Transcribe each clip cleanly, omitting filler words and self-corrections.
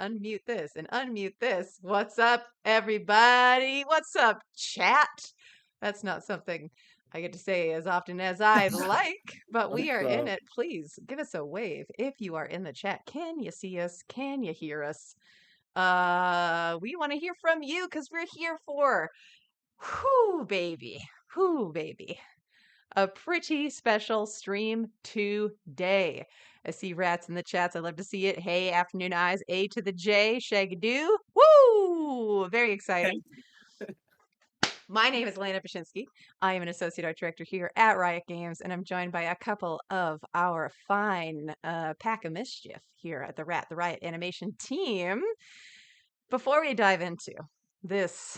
unmute this, and unmute this. What's up, everybody? What's up, chat? That's not something I get to say as often as I'd like, but we are in it. Please give us a wave if you are in the chat. Can you see us? Can you hear us? We want to hear from you because we're here for whoo baby. Whoo baby. A pretty special stream today. I see rats in the chats. I love to see it. Hey, afternoon eyes. A to the J. Shagadoo. Woo! Very exciting. My name is Elena Paszynski. I am an associate art director here at Riot Games, and I'm joined by a couple of our fine pack of mischief here at the Riot animation team. Before we dive into this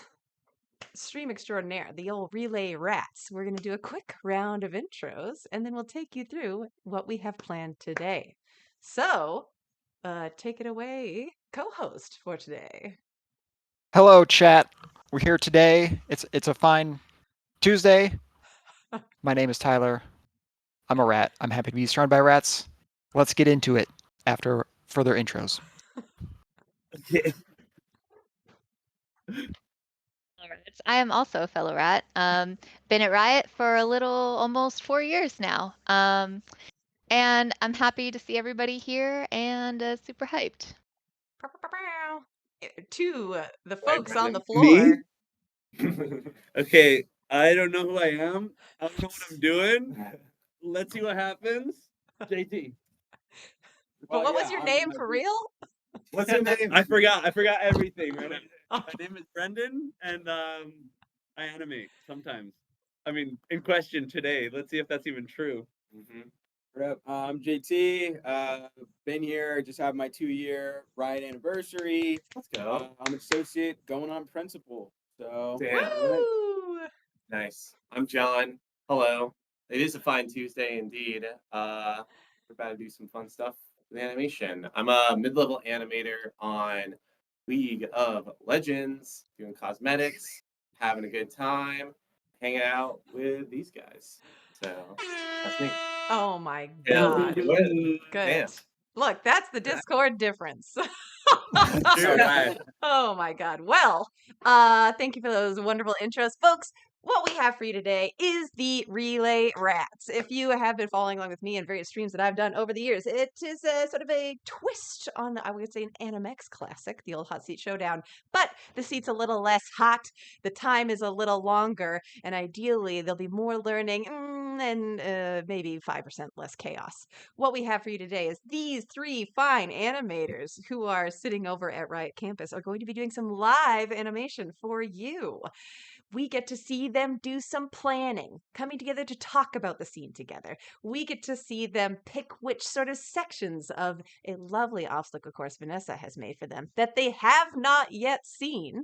stream extraordinaire, the old relay rats, we're going to do a quick round of intros, and then we'll take you through what we have planned today. So, take it away, co-host for today. Hello, chat. We're here today. It's a fine Tuesday. My name is Tyler. I'm a rat. I'm happy to be surrounded by rats. Let's get into it after further intros. I am also a fellow rat. Been at Riot for a little almost 4 years now. And I'm happy to see everybody here and super hyped. To the folks on the floor. Me? Okay, I don't know who I am. I don't know what I'm doing. Let's see what happens. JT. But what was your name for real? What's your name? I forgot everything. Right? My name is Brendan, and I animate sometimes. I mean, in question today. Let's see if that's even true. I'm JT. Been here, just had my 2-year Riot anniversary. Let's go. I'm an associate going on principal. So Woo! Nice. I'm John. Hello. It is a fine Tuesday indeed. We're about to do some fun stuff with animation. I'm a mid-level animator on League of Legends, doing cosmetics, having a good time, hanging out with these guys. So that's me. Oh my Yeah. god. Good. Damn. Look, that's the Discord difference. Right. Oh my god. Well, thank you for those wonderful intros, folks. What we have for you today is the Relay Rats. If you have been following along with me in various streams that I've done over the years, it is a sort of a twist on, I would say, an Animex classic, the old Hot Seat Showdown. But the seat's a little less hot, the time is a little longer, and ideally there'll be more learning and maybe 5% less chaos. What we have for you today is these three fine animators who are sitting over at Riot Campus are going to be doing some live animation for you. We get to see them do some planning, coming together to talk about the scene together. We get to see them pick which sort of sections of a lovely obstacle course Vanessa has made for them that they have not yet seen.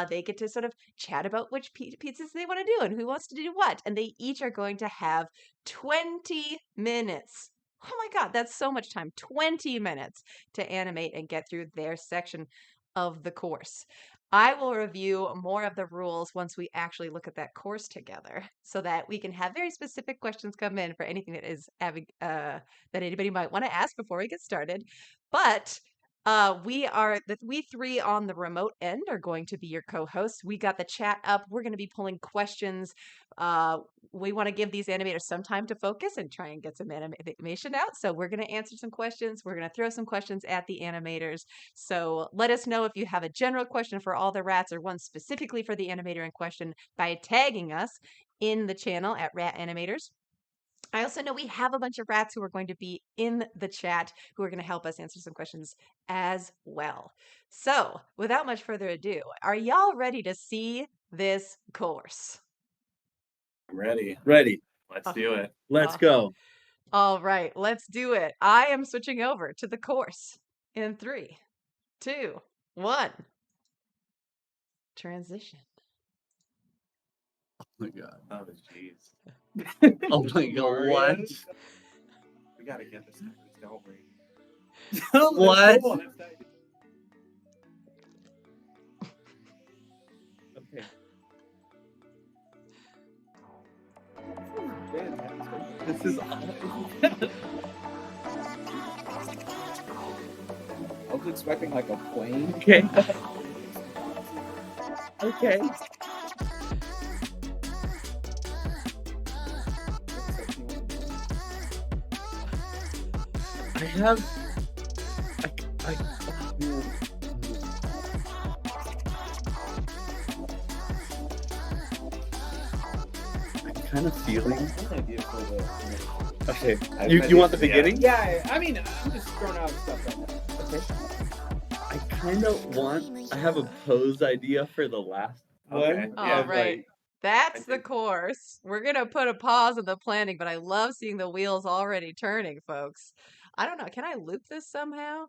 They get to sort of chat about which pizzas they want to do and who wants to do what. And they each are going to have 20 minutes. Oh my God, that's so much time. 20 minutes to animate and get through their section of the course. I will review more of the rules once we actually look at that course together so that we can have very specific questions come in for anything that is that anybody might want to ask before we get started. But we three on the remote end are going to be your co-hosts. We got the chat up. We're going to be pulling questions. We want to give these animators some time to focus and try and get some animation out. So we're going to answer some questions. We're going to throw some questions at the animators. So let us know if you have a general question for all the rats or one specifically for the animator in question by tagging us in the channel at Rat Animators. I also know we have a bunch of rats who are going to be in the chat who are going to help us answer some questions as well. So, without much further ado, are y'all ready to see this course? I'm ready. Ready. Let's do it. Let's go. All right, let's do it. I am switching over to the course in 3, 2, 1. Transition. Oh my God. Oh, jeez. Oh my God. What? We gotta get this started, don't we? What? Okay. This is awful. was expecting like a plane. Okay. Okay. I have. I'm kind of feeling. An idea for the. Okay. I have You an want the idea. beginning? Yeah, I mean, I'm just throwing out stuff right now. Okay. I kind of want. I have a pose idea for the last Okay, one. yeah. All of, right. like, That's I the think- course. We're going to put a pause on the planning, but I love seeing the wheels already turning, folks. I don't know. Can I loop this somehow?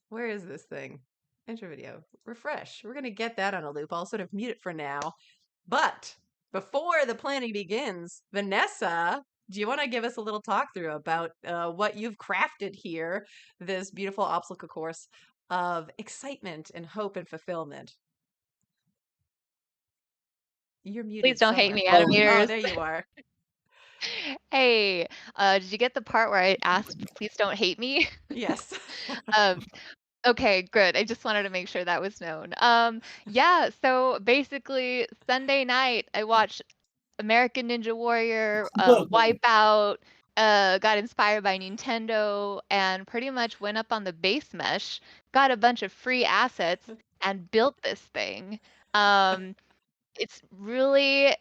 Where is this thing? Intro video. Refresh. We're going to get that on a loop. I'll sort of mute it for now. But before the planning begins, Vanessa, do you want to give us a little talk through about what you've crafted here, this beautiful obstacle course of excitement and hope and fulfillment? You're muted Please don't hate me, somewhere. Oh, animators. there you are. Hey, did you get the part where I asked, please don't hate me? Yes. Um, okay, good. I just wanted to make sure that was known. Yeah, so basically Sunday night I watched American Ninja Warrior, Wipeout, got inspired by Nintendo, and pretty much went up on the base mesh, got a bunch of free assets, and built this thing. It's really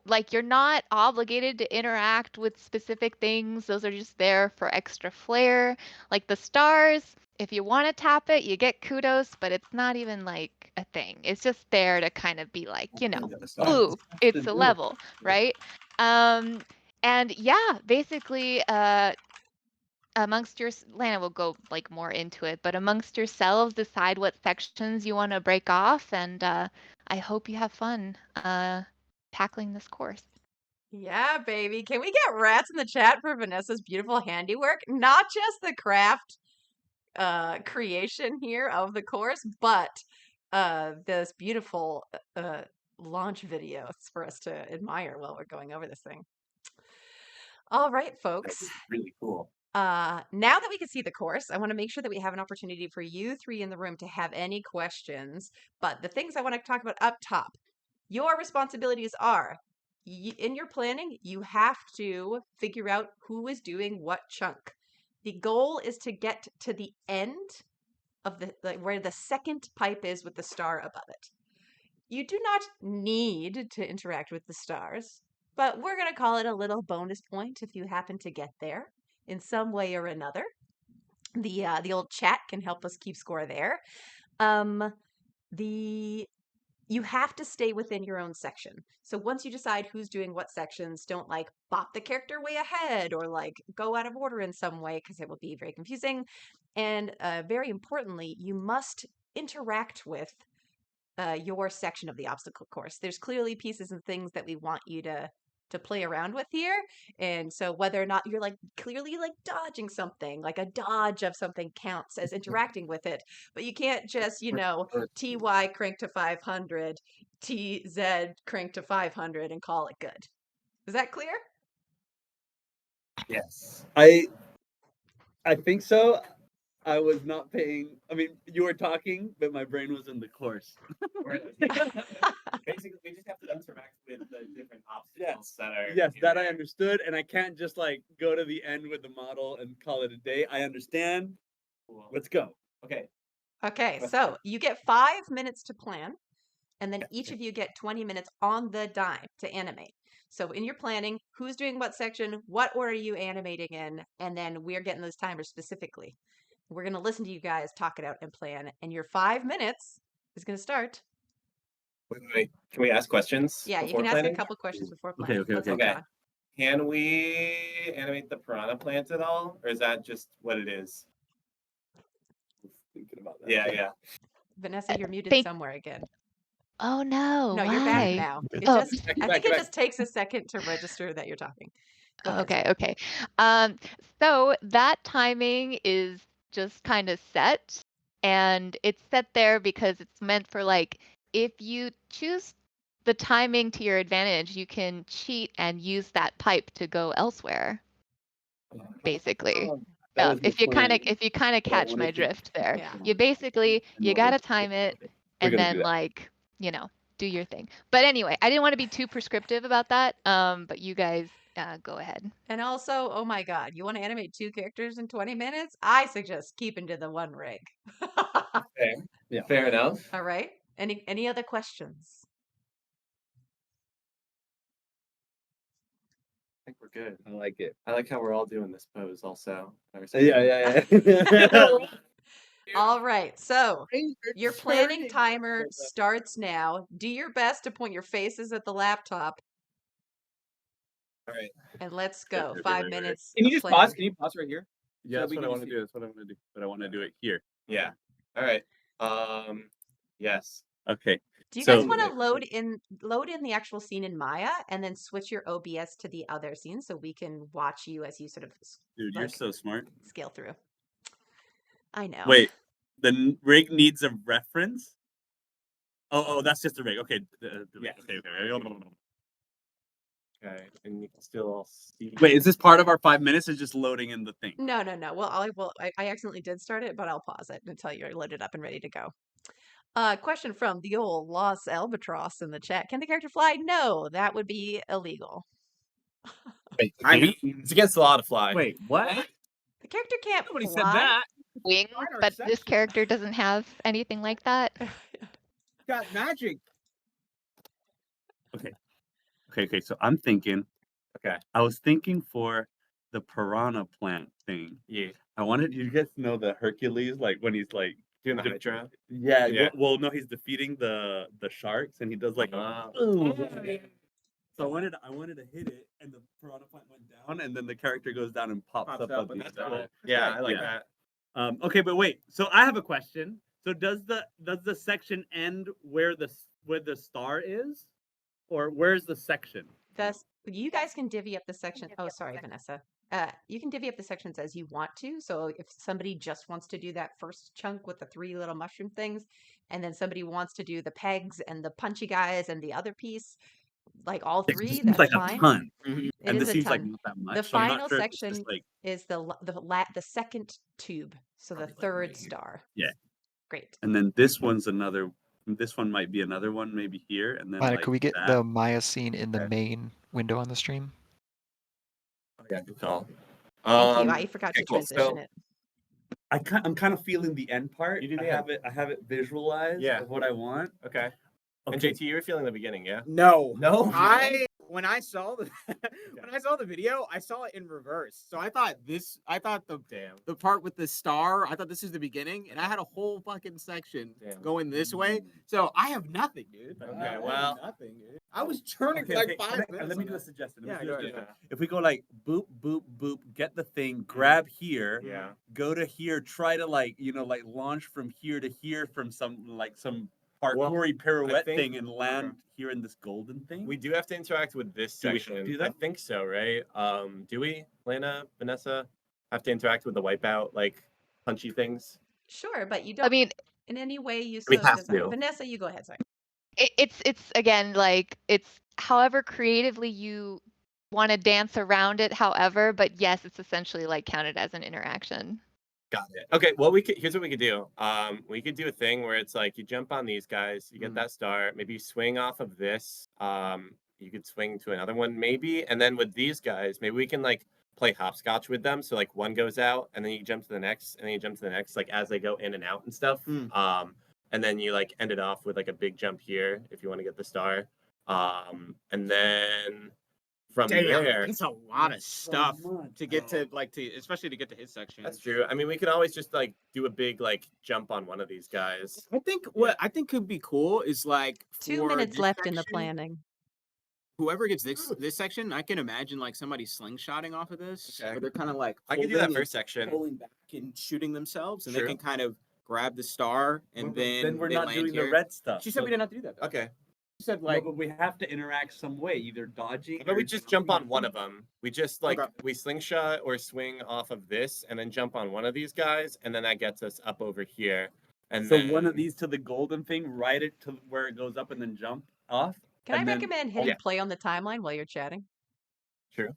like you're not obligated to interact with specific things. Those are just there for extra flair. Like the stars, if you want to tap it, you get kudos, but it's not even like a thing. It's just there to kind of be like, ooh, it's a level, right? And yeah, basically, amongst your Lana will go like more into it, but amongst yourselves, decide what sections you want to break off, and I hope you have fun tackling this course. Yeah, baby. Can we get rats in the chat for Vanessa's beautiful handiwork? Not just the craft creation here of the course, but this beautiful launch video for us to admire while we're going over this thing. All right, folks. That's really cool. Now that we can see the course, I want to make sure that we have an opportunity for you three in the room to have any questions. But the things I want to talk about up top, your responsibilities are in your planning, you have to figure out who is doing what chunk. The goal is to get to the end of where the second pipe is with the star above it. You do not need to interact with the stars, but we're going to call it a little bonus point if you happen to get there in some way or another. The old chat can help us keep score there. You have to stay within your own section. So once you decide who's doing what sections, don't like bop the character way ahead or like go out of order in some way because it will be very confusing. And very importantly, you must interact with your section of the obstacle course. There's clearly pieces and things that we want you to play around with here. And so whether or not you're like clearly like dodging something, like a dodge of something counts as interacting with it, but you can't just, TY crank to 500, TZ crank to 500 and call it good. Is that clear? Yes. I think so. I was not paying. I mean, you were talking, but my brain was in the course. Basically, we just have to interact with the different obstacles that are. Yes, in that there. I understood, and I can't just like go to the end with the model and call it a day. I understand. Cool. Let's go. Okay. Okay, so you get 5 minutes to plan, and then each of you get 20 minutes on the dime to animate. So in your planning, who's doing what section, what order are you animating in, and then we're getting those timers specifically. We're going to listen to you guys talk it out and plan, and your 5 minutes is going to start. Wait. Can we ask questions? Yeah, you before can planning? ask a couple questions before planning. Okay. Let's go, Okay. John. Can we animate the piranha plant at all, or is that just what it is? Thinking about that. Yeah. Vanessa, you're muted Thank- somewhere again. Oh no, No, why? you're back now. I think it just takes a second to register that you're talking. Go ahead. Okay. So that timing is just kind of set, and it's set there because it's meant for like if you choose the timing to your advantage, you can cheat and use that pipe to go elsewhere, basically. was the if you kind plan. of But I catch my wanted to- drift there, Yeah. you basically you gotta time it We're and gonna do then that. like do your thing. But anyway, I didn't want to be too prescriptive about that. But you guys go ahead. And also, oh my god, you want to animate 2 characters in 20 minutes? I suggest keeping to the 1 rig. Fair. Yeah. Fair enough. All right. Any other questions? I think we're good. I like it. I like how we're all doing this pose also. Yeah. All right. So, your planning timer starts now. Do your best to point your faces at the laptop. All right. And let's Okay, go. okay, 5 wait. minutes. Can you of just planning. pause? Can you pause right here? Yeah, So that's we what can I just want to see- do. That's what I want to do. But I want to do it here. Yeah. All right. Yes. Okay. Do you So- guys want to load in the actual scene in Maya and then switch your OBS to the other scene so we can watch you as you sort of Dude, you're so smart. scale through? I know. Wait, the rig needs a reference? Oh, that's just a rig. Okay. Yeah. Okay. Okay. And you can still all see. Wait, is this part of our 5 minutes? Or just loading in the thing? No. Well, I accidentally did start it, but I'll pause it until you're loaded up and ready to go. Question from the old Los Albatross in the chat. Can the character fly? No, that would be illegal. Wait, it's against the law to fly. Wait, what? The character can't Nobody fly. said that. Wings, Minor but this section. character doesn't have anything like that. Got magic. Okay. So I'm thinking. Okay. I was thinking for the piranha plant thing. Yeah. I wanted you guys to know the Hercules, like when he's like Doing the Hydra. Yeah. Yeah. Well, no, he's defeating the sharks, and he does like. So I wanted to hit it, and the piranha plant went down, and then the character goes down and pops up. up, at and the that's side. cool. Yeah, I like Yeah. that. Okay, but wait. So I have a question. So does the section end where the star is, or where's the section? You guys can divvy up the section. Oh, sorry, Vanessa. You can divvy up the sections as you want to. So if somebody just wants to do that first chunk with the 3 little mushroom things, and then somebody wants to do the pegs and the punchy guys and the other piece, like all 3, This seems that's like fine. a ton, It and is this a seems ton. like not that much. The so I'm not final sure if it's section just like is the second tube, so the Probably like 3rd right here. star. Yeah. Great. and then this one's another. This one might be another one, maybe here, and then Lana, like could we get that. the Maya scene in the Okay. main window on the stream? Oh, yeah, good call. Thank you. I forgot okay, to cool. transition So- it. I'm kind of feeling the end part. You do the I have it visualized. Yeah. Of what I want. Okay. And Okay. JT, you were feeling the beginning, yeah? No. No. When I saw the video, I saw it in reverse. So I thought the part with the star, I thought this is the beginning, and I had a whole fucking section Damn. going this way. So I have nothing, dude. Okay, I have well- nothing, dude. I was turning Okay, like okay, 5 minutes. Let me on do a that. suggestion. Yeah, go ahead. If we go like boop, boop, boop, get the thing, grab here, Yeah. go to here, try to like launch from here to here from some parkoury pirouette think- thing and land here in this golden thing. We do have to interact with this Do we section. do that? I think so, right? Do we, Lana, Vanessa, have to interact with the wipeout, like punchy things? Sure, but you don't. I mean, in any way you We so have desire. to. Vanessa, you go ahead. Sorry. it's again like it's however creatively you want to dance around it. However, but yes, it's essentially like counted as an interaction. Got it. Okay, well, here's what we could do. We could do a thing where it's like you jump on these guys, you get that star, maybe you swing off of this. You could swing to another one maybe, and then with these guys, maybe we can like play hopscotch with them. So like one goes out, and then you jump to the next, and then you jump to the next, like as they go in and out and stuff. And then you like end it off with like a big jump here if you want to get the star. And then from there, It's a lot of stuff to get Oh. especially to get to his section. that's true. I mean, we can always just like do a big like jump on one of these guys. I think what I think could be cool is like 2 for minutes this left in the section, planning. Whoever gets this section, I can imagine like somebody slingshotting off of this, Okay. where they're kind of like I can do that holding first section. and pulling back and shooting themselves, and they True. can kind of grab the star and then we're they not land doing here. the red stuff. She said we didn't have to do that. Though. Okay. She said No, like but we have to interact some way, either dodging. But we just jump on one of them. We just like Okay. we slingshot or swing off of this, and then jump on one of these guys, and then that gets us up over here. And So then one of these to the golden thing, ride it to where it goes up, and then jump off. Can I and then- recommend hitting yeah. play on the timeline while you're chatting? True.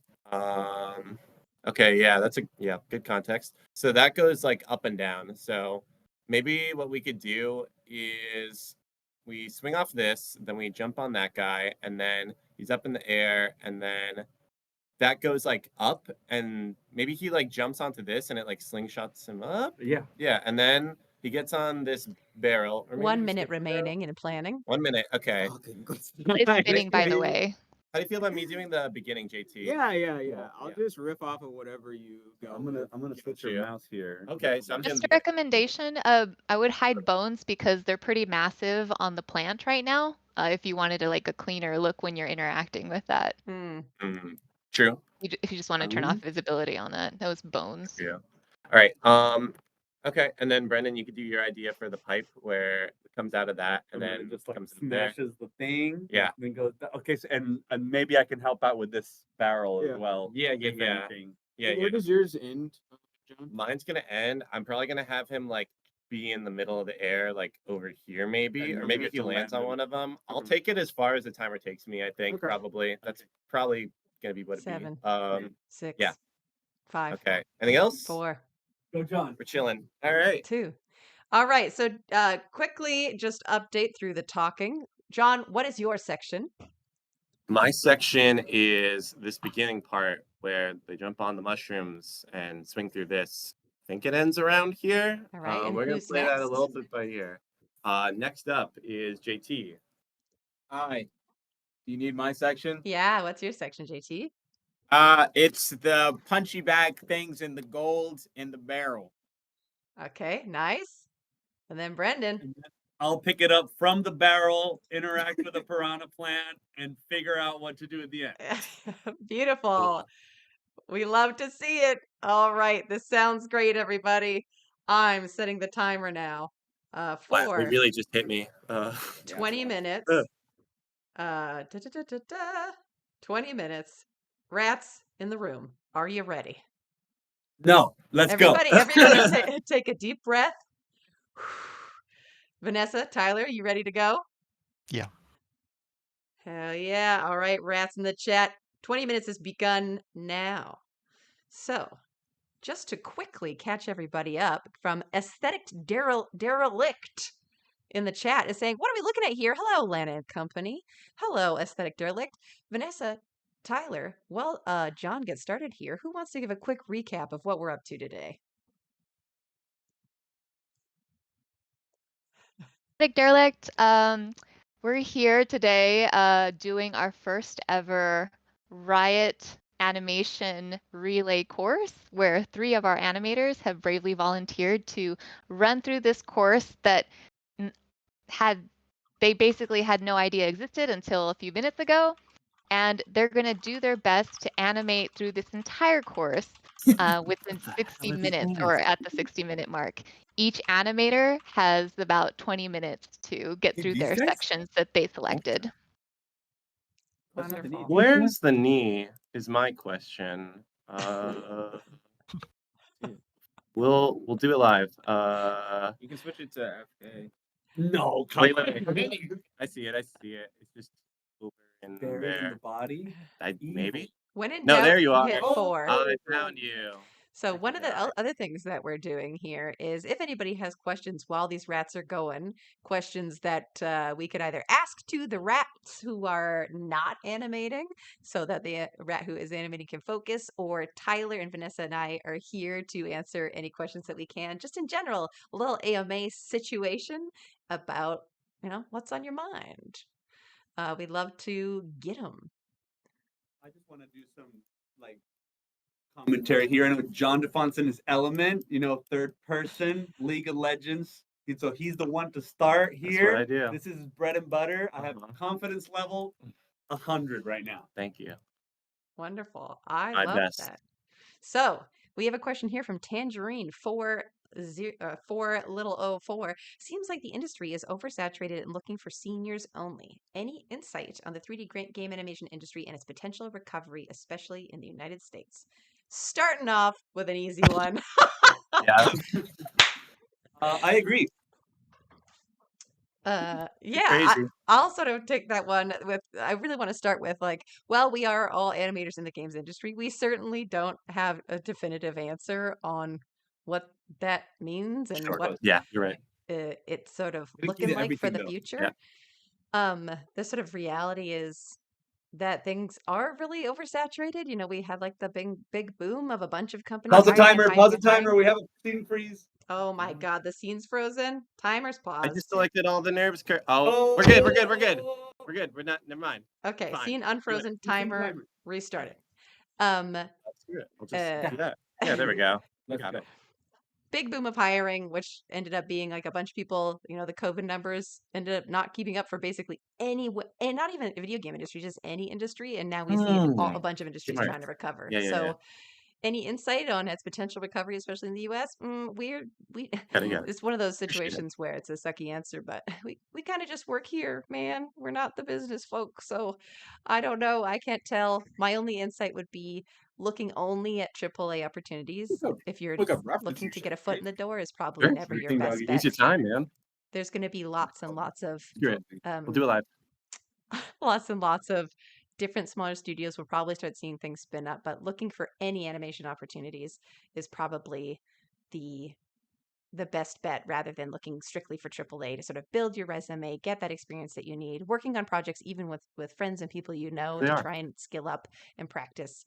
Okay, yeah, that's good context. So that goes like up and down. So maybe what we could do is we swing off this, then we jump on that guy, and then he's up in the air, and then that goes like up, and maybe he like jumps onto this and it like slingshots him up. Yeah. Yeah, and then he gets on this barrel. Or maybe 1 he minute skips the barrel. remaining in planning. 1 minute. Okay. Fucking good. It's spinning, by the way. How do you feel about me doing the beginning, JT? Yeah. I'll Yeah. just riff off of whatever you go. I'm gonna switch your you. mouse here. Okay, so I'm Just doing a recommendation, I would hide bones because they're pretty massive on the plant right now. If you wanted to like a cleaner look when you're interacting with that. Hmm. True. If you just want to turn off visibility on those bones. Yeah. All right. Okay, and then Brendan, you could do your idea for the pipe where it comes out of that and then then it just like comes in there. smashes the thing. Yeah. And then goes. Okay. So, and maybe I can help out with this barrel Yeah. as well. Yeah. If anything. Yeah. Where does yours end, John? Mine's gonna end. I'm probably gonna have him like be in the middle of the air, like over here maybe, And or you're maybe gonna he lands on land one of them. I'll Okay. take it as far as the timer takes me. I think Okay. probably that's probably gonna be what it 7, be. 6, yeah. 5, Okay. Anything else? 4, Go, John. We're chilling. All right. 2. All right. So quickly, just update through the talking. John, what is your section? My section is this beginning part where they jump on the mushrooms and swing through this. I think it ends around here. All right, and We're gonna who's play that a next? little bit by here. Next up is JT. Hi. Do you need my section? Yeah. What's your section, JT? It's the punchy bag things in the gold in the barrel. Okay. Nice. And then Brendan. And then I'll pick it up from the barrel, interact with the piranha plant, and figure out what to do at the end. Beautiful. We love to see it. All right. This sounds great, everybody. I'm setting the timer now. Wow, For it really just hit me. 20 minutes. 20 minutes. Rats in the room. Are you ready? No, let's Everybody, go. everybody take a deep breath. Vanessa, Tyler, you ready to go? Yeah. Hell yeah. All right, rats in the chat. 20 minutes has begun now. So, just to quickly catch everybody up, from Aesthetic Derelict in the chat is saying, what are we looking at here? Hello, Lana and Company. Hello, Aesthetic Derelict. Vanessa, Tyler, well, John gets started here. Who wants to give a quick recap of what we're up to today? Like Derelict, we're here today doing our first ever Riot animation relay course where 3 of our animators have bravely volunteered to run through this course that they basically had no idea existed until a few minutes ago. And they're going to do their best to animate through this entire course within 60 minutes or at the 60-minute mark. Each animator has about 20 minutes to get through their sections that they selected. Wonderful. Where's the knee is my question. We'll do it live. You can switch it to FK. No, Wait. I see it. It's just over in Buried in there. the body. Maybe. When in No, doubt, there you are. hit 4. I found you. So one of the other things that we're doing here is if anybody has questions while these rats are going, questions that we could either ask to the rats who are not animating so that the rat who is animating can focus, or Tyler and Vanessa and I are here to answer any questions that we can, just in general, a little AMA situation about, what's on your mind. We'd love to get them. I just want to do some commentary here. I know John DeFonson is Element, third person, League of Legends. And so he's the one to start here. That's what I do. This is bread and butter. I have confidence level 100 right now. Thank you. Wonderful. I My love best. that. So we have a question here from Tangerine 4004. Seems like the industry is oversaturated and looking for seniors only. Any insight on the 3D game animation industry and its potential recovery, especially in the United States? Starting off with an easy one. Yeah. I agree. Yeah, Crazy. I'll sort of take that one with, I really want to start with like, well, we are all animators in the games industry. We certainly don't have a definitive answer on what that means and what Yeah, you're right. it's sort of The key looking to like for everything, the though. future. The sort of reality is that things are really oversaturated. You know, we had like the big boom of a bunch of companies Pause the hiring timer. and Pause hiring the and hiring. timer. We have a scene freeze. Oh my God, the scene's frozen. Timer's I paused. just selected all the nerves. Oh, we're good. We're good. We're good. We're good. We're not. Never mind. Okay, Fine. scene unfrozen, timer restarted. Let's do it. We'll just do that. Yeah, there we go. Let's Got go. it. Big boom of hiring, which ended up being like a bunch of people, you know, the COVID numbers ended up not keeping up for basically and not even the video game industry, just any industry. And now we see a bunch of industries Smart. trying to recover. Yeah, yeah, So yeah. any insight on its potential recovery, especially in the US? We Got it. it's one of those Appreciate it. situations where it's a sucky answer, but we kind of just work here, man. We're not the business folk, so I don't know. I can't tell. My only insight would be looking only at AAA opportunities. If you're look up reference looking to get a usually, foot right? in the door, is probably Sure. never your Everything, best doggy. bet. Use your time, man. There's going to be lots and lots of Do it. We'll do it live. lots and lots of different smaller studios will probably start seeing things spin up, but looking for any animation opportunities is probably the best bet rather than looking strictly for AAA to sort of build your resume, get that experience that you need, working on projects even with friends and people you know They to are. try and skill up and practice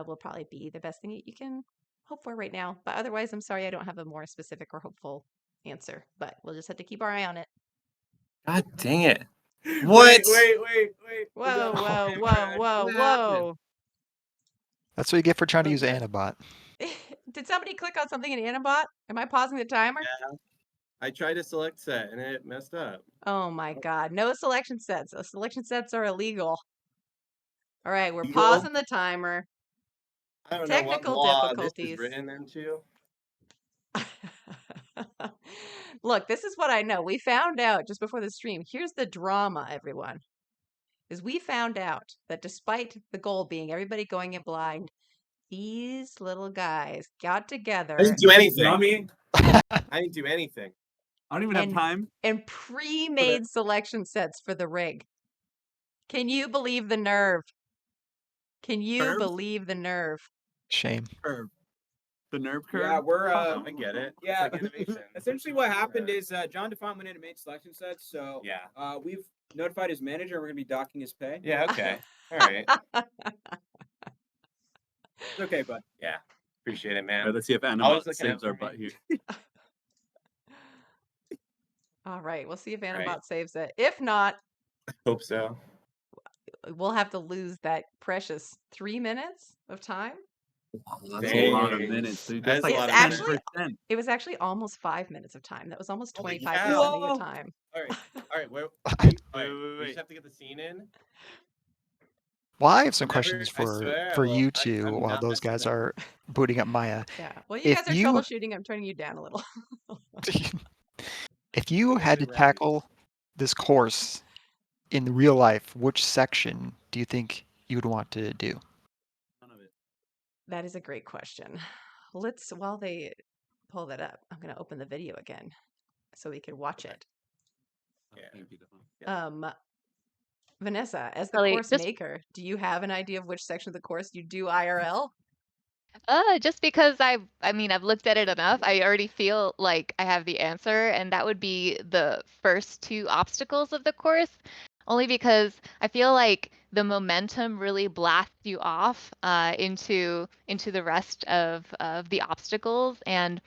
will probably be the best thing that you can hope for right now. But otherwise, I'm sorry I don't have a more specific or hopeful answer, but we'll just have to keep our eye on it. God dang it. What? Wait. Whoa, whoa, whoa, whoa, whoa. That's what you get for trying to use Okay. Anabot. Did somebody click on something in Animbot? Am I pausing the timer? Yeah. I tried to select set and it messed up. Oh my God. No selection sets. Selection sets are illegal. All right, we're Illegal? pausing the timer. I don't Technical know what law difficulties. this is written into. Look, this is what I know. We found out just before the stream. Here's the drama, everyone. Is we found out that despite the goal being everybody going in blind, these little guys got together. I didn't do anything. Dummy. I didn't do anything. I don't even have time. And pre-made selection sets for the rig. Can you believe the nerve? Can you Curves? believe the nerve? Shame. Curve. The nerve curve. Yeah, we're I get it. yeah. It's like animation. Essentially, what happened is John DeFont went in and made selection sets. So Yeah. we've notified his manager. We're gonna be docking his pay. Yeah, okay. All right. It's okay, bud. Yeah. Appreciate it, man. All right, let's see if Always Animat looking saves out our for butt me. here. All right, we'll see if Animbot Right. saves it. If not, Hope so. we'll have to lose that precious 3 minutes of time. That's a lot of minutes, dude. That's That's like a lot of Actually- 10%. It was actually almost 5 minutes of time. That was almost Holy 25% cow. of your time. All right. Wait. We just have to get the scene in. Well, I have some Never- questions I swear, for well, you I'm two while not those messing guys with are booting up Maya. Yeah. Well, you If guys are you- troubleshooting. I'm turning you down a little. If you had to Right. tackle this course in real life, which section do you think you would want to do? None of it. That is a great question. While they pull that up, I'm going to open the video again so we can watch it. Yeah. Thank you. Vanessa, as the Really, course just- maker, do you have an idea of which section of the course you do IRL? Just because I've looked at it enough, I already feel like I have the answer, and that would be the first two obstacles of the course. Only because I feel like the momentum really blasts you off into the rest of the obstacles, and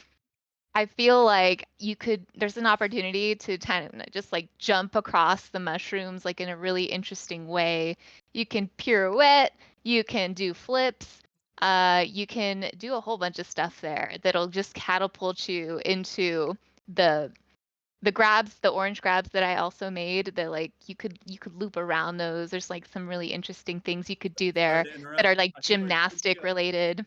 I feel like there's an opportunity to kind of just like jump across the mushrooms like in a really interesting way. You can pirouette, you can do flips, you can do a whole bunch of stuff there that'll just catapult you into the grabs, the orange grabs that I also made. That like you could loop around those. There's like some really interesting things you could do there that are like gymnastic related.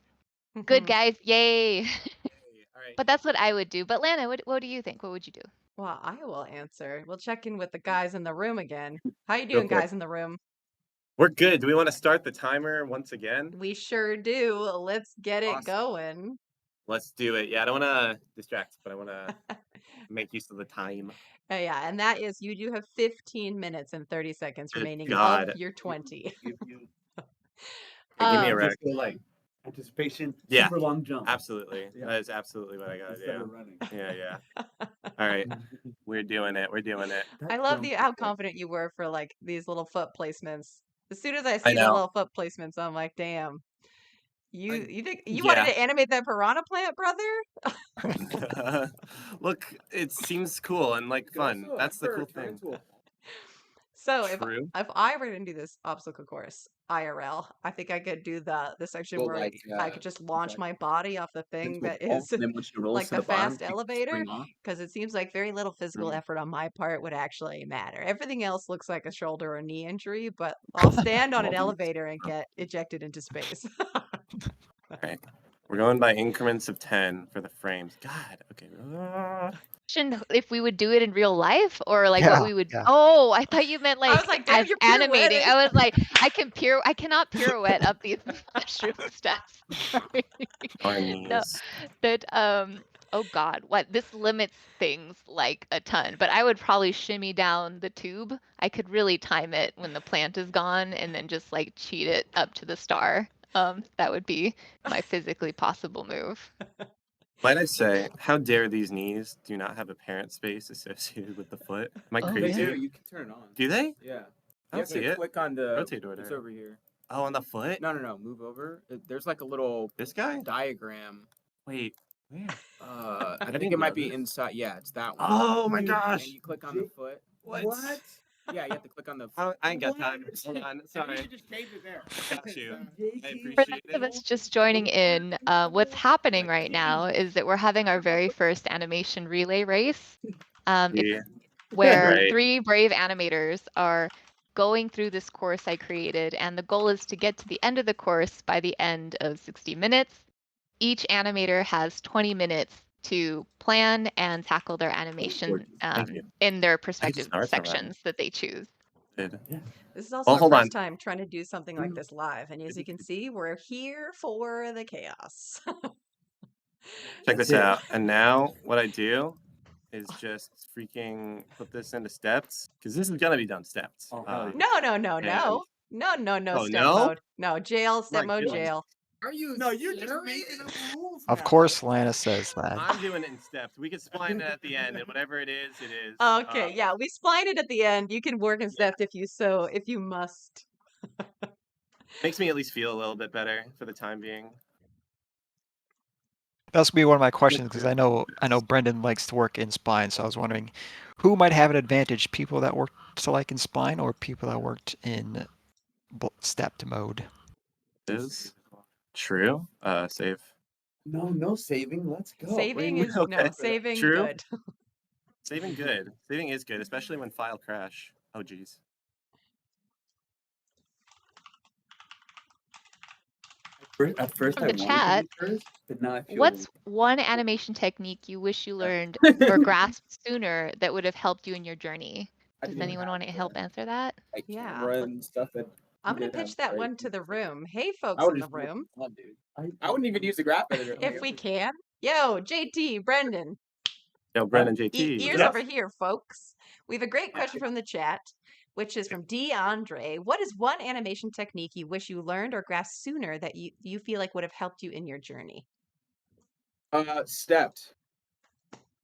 Good guys, yay! All right. But that's what I would do. But Lana, what do you think? What would you do? Well, I will answer. We'll check in with the guys in the room again. How you Go doing, for it. guys in the room? We're good. Do we want to start the timer once again? We sure do. Let's get it Awesome. going. Let's do it. Yeah, I don't want to distract, but I want to. make use of the time. Yeah, and that is you do have 15 minutes and 30 seconds Good remaining God. of your 20. Give you Hey, give me a Um, rec. just feel like anticipation, Yeah. super long jump. Absolutely. Yeah. That is absolutely what I gotta Instead do. of running. Yeah. All right. We're doing it. I love how confident you were for like these little foot placements. As soon as I I see the know. little foot placements, I'm like, damn. You think you Yeah. wanted to animate that piranha plant, brother? Look, it seems cool and like fun. That's the cool thing. So True. if I were to do this obstacle course IRL, I think I could do the section Well, where like, I could just launch my body off the thing that All, is then once you roll like to the bottom, fast you elevator, spring off. because it seems like very little physical Mm. effort on my part would actually matter. Everything else looks like a shoulder or knee injury, but I'll stand on an elevator and get ejected into space. All right. We're going by increments of 10 for the frames. God. Okay. If we would do it in real life or like Yeah, what we would. yeah. Oh, I thought you meant I like was like, damn, as you're animating. pirouetting. I was like, I cannot pirouette up these mushroom steps. Sorry. Our No, knees. that oh God, what this limits things like a ton. But I would probably shimmy down the tube. I could really time it when the plant is gone and then just like cheat it up to the star. That would be my physically possible move. Might I say, how dare these knees do not have a parent space associated with the foot? Am I Oh, They crazy? yeah. do. You can turn it on. Do they? Yeah. I You don't have see to it. click on the. Rotate order. It's over here. Oh, on the foot? No. Move over. There's like a little This guy? diagram. Wait, where? I think didn't it might know be this. inside. Yeah, it's that one. Oh my And gosh! you click on the foot. What? Yeah, you have to click on the. I ain't got time. Hold on. Sorry. You just change it there. Got you. I For appreciate those of it. us just joining in, what's happening right now is that we're having our very first animation relay race, Yeah. where Right. 3 brave animators are going through this course I created, and the goal is to get to the end of the course by the end of 60 minutes. Each animator has 20 minutes to plan and tackle their animation Thank you. in their respective start from that. sections that they choose. Good. This is also Well, our hold first on. time trying to do something like this live, and as you can see, we're here for the chaos. Check this out. And now what I do is just freaking put this into steps because this is gonna be done steps. Oh, hell yeah. No, Oh, step no? mode. No, jail, step My mode, goodness. jail. Are you? No, you're just serious? making up rules. Of now. course, Lana says that. I'm doing it in steps. We can spline it at the end, and whatever it is, it is. Okay, yeah, we spline it at the end. You can work in steps if you must. Makes me at least feel a little bit better for the time being. That's gonna be one of my questions because I know Brendan likes to work in spline, so I was wondering who might have an advantage: people that worked to like in spline or people that worked in stepped mode. Is true. Save. No saving. Let's go. Saving is Okay. saving True. good. Saving good. Saving is good, especially when file crash. Oh geez. At first, From I the wanted chat, to be first, but now I feel. What's one animation technique you wish you learned or grasped sooner that would have helped you in your journey? Does anyone want to help answer that? Like Yeah. camera and stuff that. I'm gonna pitch that one to the room. Hey, folks in the room, I wouldn't even use the graph editor. if we can. Yo, JT, Brendan, Yo, Brendan JT. ears Yes. over here, folks. We have a great question from the chat, which is from DeAndre. What is one animation technique you wish you learned or grasped sooner that you feel like would have helped you in your journey? Stepped.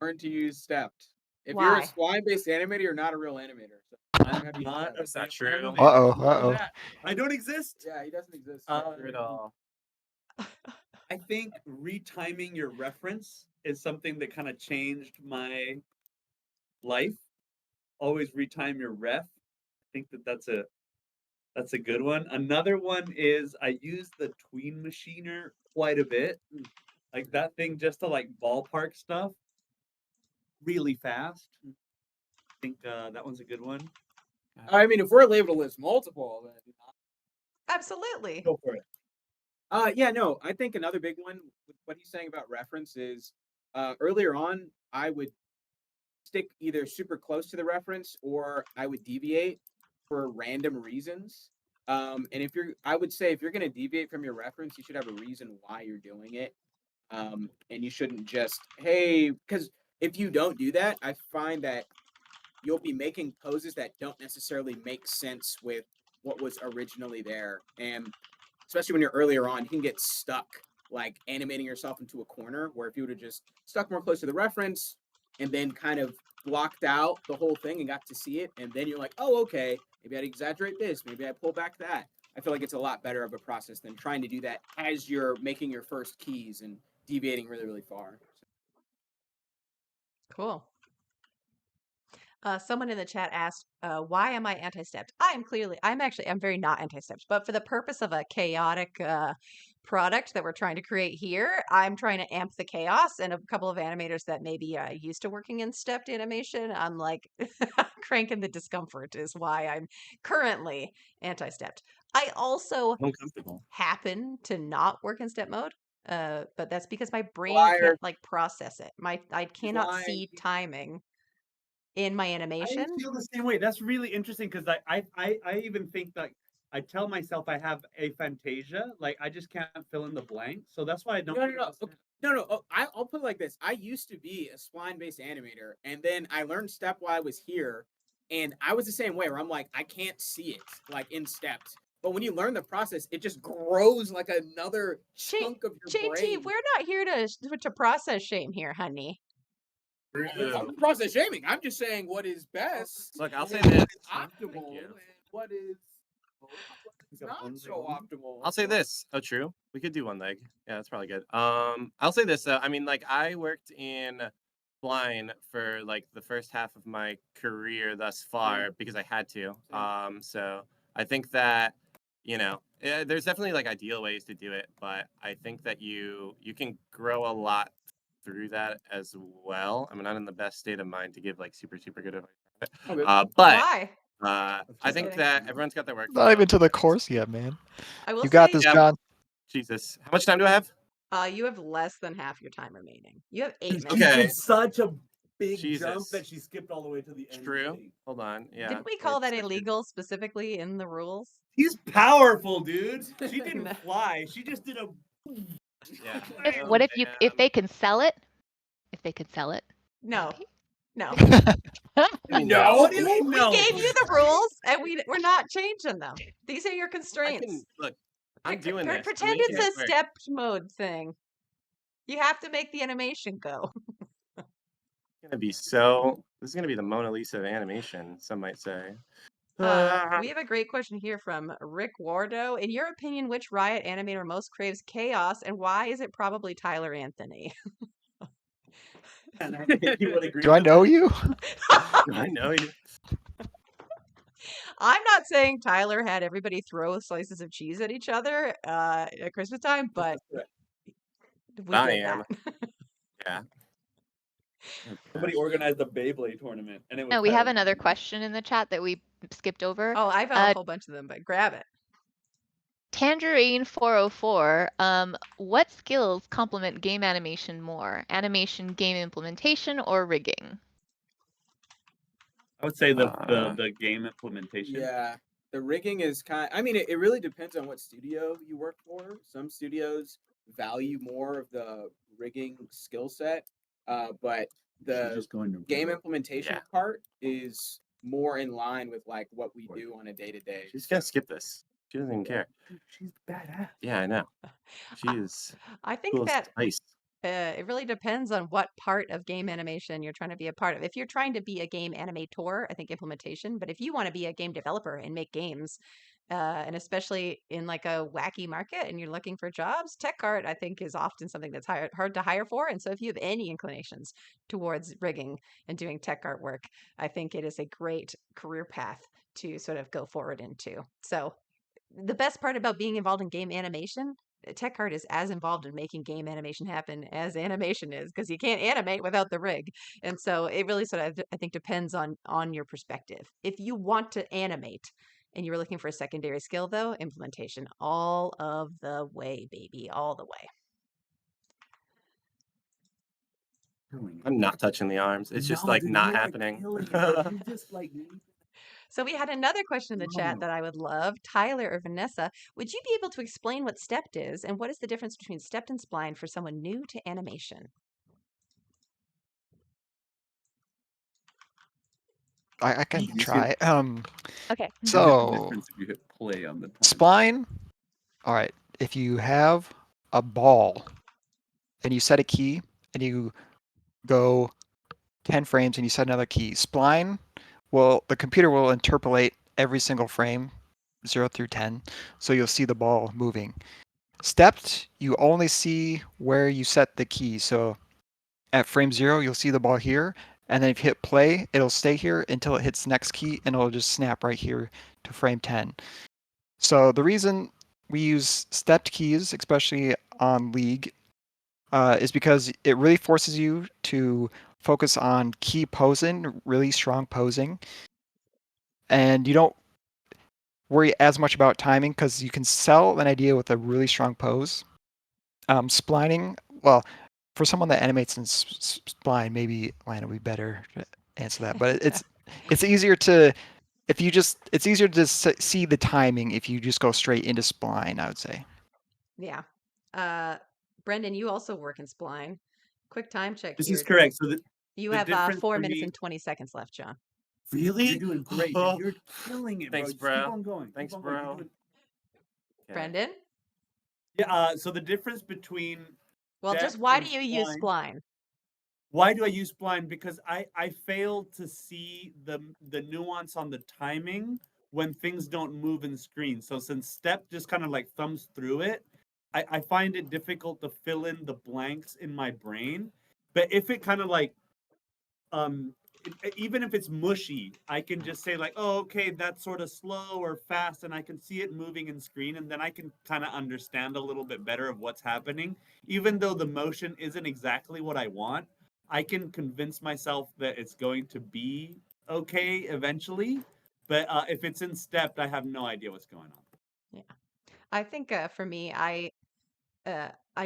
Learn to use stepped. If you're a spline-based animator, you're not a real animator. So I'm not. Is that true? Uh-oh. I don't exist. yeah, he doesn't exist. At all. I think retiming your reference is something that kind of changed my life. Always retime your ref. I think that's a good one. Another one is I use the tween machiner quite a bit. Like that thing just to like ballpark stuff really fast. I think that one's a good one. I mean, if we're able to list multiple, then Absolutely. Go for it. yeah, no, I think another big one with what he's saying about reference is earlier on, I would stick either super close to the reference or I would deviate for random reasons. And I would say if you're going to deviate from your reference, you should have a reason why you're doing it. And you shouldn't just, hey, because if you don't do that, I find that you'll be making poses that don't necessarily make sense with what was originally there. And especially when you're earlier on, you can get stuck like animating yourself into a corner where if you would have just stuck more close to the reference and then kind of blocked out the whole thing and got to see it, and then you're like, oh, okay, maybe I'd exaggerate this, maybe I pull back that. I feel like it's a lot better of a process than trying to do that as you're making your first keys and deviating really, really far. Cool. Someone in the chat asked, why am I anti-stepped? I'm very not anti-stepped, but for the purpose of a chaotic product that we're trying to create here, I'm trying to amp the chaos. And a couple of animators that maybe used to working in stepped animation, I'm like cranking the discomfort is why I'm currently anti-stepped. I also Uncomfortable. happen to not work in step mode. But that's because my brain Liar. can't like process it. I cannot see timing in my I animation. feel the same way. That's really interesting because I even think that I tell myself I have aphantasia, like I just can't fill in the blank. So that's why I don't. No. Okay. No. Oh, I'll put it like this. I used to be a spline-based animator, and then I learned step while I was here, and I was the same way where I'm like, I can't see it like in steps. But when you learn the process, it just grows like another chunk of your JT, brain. we're not here to process shame here, honey. I'm not process shaming. I'm just saying what is best. Look, I'll say and this. what is Thank optimal you. and what is not so optimal. I'll say this. Oh, true. We could do one leg. Yeah, that's probably good. I'll say this. I mean, like, I worked in blind for like the first half of my career thus far because I had to. So I think that there's definitely like ideal ways to do it, but I think that you can grow a lot through that as well. I'm not in the best state of mind to give like super good advice. Okay. But Why? I Just think kidding. that everyone's got their work. Not even to the course yet, man. I will You got say, this, Yeah. John. Jesus, how much time do I have? you have less than half your time remaining. You have 8 minutes. She Okay. did such a big jump Jesus. that she skipped all the way to the end. True. Hold on. Yeah. Didn't we call that illegal specifically in the rules? He's powerful, dude. She didn't fly. She just did a. Yeah. If they can sell it? If they could sell it? No. No. No. What do you mean, We no? gave you the rules and we're not changing them. These are your I constraints. can look. I'm doing this. I'm Pretend making it's it a work. stepped mode thing. You have to make the animation go. It's gonna be this is gonna be the Mona Lisa of animation, some might say. We have a great question here from Rick Wardo. In your opinion, which Riot animator most craves chaos, and why is it probably Tyler Anthony? You would agree Do I with know that? you? I know you. I'm not saying Tyler had everybody throw slices of cheese at each other at Christmas time, but we I did am. that. Yeah. Somebody organized a Beyblade tournament, and it was. No, we have Tyler. another question in the chat that we skipped over. Oh, I've a whole bunch of them, but grab it. Tangerine 404, what skills complement game animation more? Animation, game implementation, or rigging? I would say the game implementation. Yeah, the rigging is I mean, it really depends on what studio you work for. Some studios value more of the rigging skill set, but the just going to game implementation Yeah. part is more in line with like what we do on a day to day. She's gonna skip this. She doesn't even care. She's badass. Yeah, I know. She is I think cool as that ice. it really depends on what part of game animation you're trying to be a part of. If you're trying to be a game animator, I think implementation. But if you want to be a game developer and make games, and especially in like a wacky market and you're looking for jobs, tech art, I think, is often something that's hard to hire for. And so if you have any inclinations towards rigging and doing tech art work, I think it is a great career path to sort of go forward into. So the best part about being involved in game animation, tech art is as involved in making game animation happen as animation is, because you can't animate without the rig. And so it really sort of, I think, depends on your perspective. If you want to animate and you're looking for a secondary skill, though, implementation all of the way, baby, all the way. I'm not touching the arms. It's just like not happening. So we had another question in the chat that I would love. Tyler or Vanessa, would you be able to explain what stepped is and what is the difference between stepped and spline for someone new to animation? I can You see try. Okay. You hit the So difference if you hit play on the time. spline. All right. If you have a ball and you set a key and you go 10 frames and you set another key, spline the computer will interpolate every single frame 0 through 10, so you'll see the ball moving. Stepped, you only see where you set the key. So at frame 0, you'll see the ball here, and then if you hit play, it'll stay here until it hits the next key, and it'll just snap right here to frame 10. So the reason we use stepped keys, especially on League, is because it really forces you to focus on key posing, really strong posing, and you don't worry as much about timing because you can sell an idea with a really strong pose. Splining, well, for someone that animates in spline, maybe Lana would be better to answer that. But it's easier to it's easier to see the timing if you just go straight into spline, I would say. Yeah. Brendan, you also work in spline. Quick time check This here. is correct. So You the have difference 4 for minutes me- and 20 seconds left, John. Really? You're doing great. Oh. You're killing it, Thanks, bro. Just keep bro. on going. Keep Thanks, on going. You're bro. doing- Okay. Brendan? Yeah. So the difference between Well, depth just why and do you use spline? Why do I use spline? Because I fail to see the nuance on the timing when things don't move in screen. So since step just kind of like thumbs through it, I find it difficult to fill in the blanks in my brain. But if it kind of like even if it's mushy, I can just say like, oh, okay, that's sort of slow or fast, and I can see it moving in screen, and then I can kind of understand a little bit better of what's happening. Even though the motion isn't exactly what I want, I can convince myself that it's going to be okay eventually. But if it's in stepped, I have no idea what's going on. Yeah. I think for me, I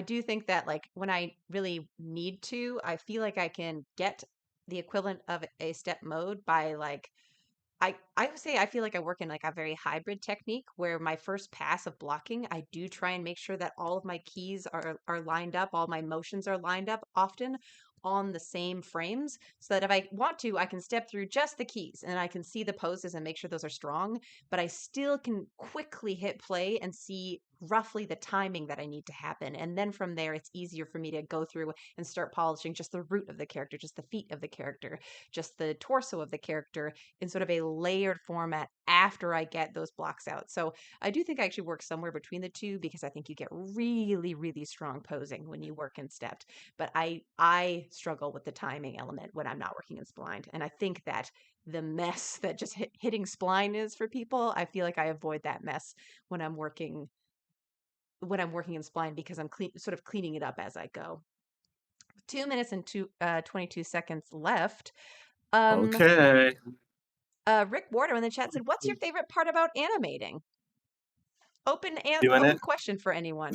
do think that like when I really need to, I feel like I can get the equivalent of a step mode by like I would say I feel like I work in like a very hybrid technique where my first pass of blocking, I do try and make sure that all of my keys are lined up, all my motions are lined up often on the same frames so that if I want to, I can step through just the keys and I can see the poses and make sure those are strong, but I still can quickly hit play and see roughly the timing that I need to happen. And then from there, it's easier for me to go through and start polishing just the root of the character, just the feet of the character, just the torso of the character in sort of a layered format after I get those blocks out. So I do think I actually work somewhere between the two because I think you get really, really strong posing when you work in stepped. But I struggle with the timing element when I'm not working in spline. And I think that the mess that just hitting spline is for people, I feel like I avoid that mess when I'm working in spline because I'm sort of cleaning it up as I go. 2 minutes and 22 seconds left. Okay. Rick Warder in the chat said, "What's your favorite part about animating?" Open Doing it. question for anyone.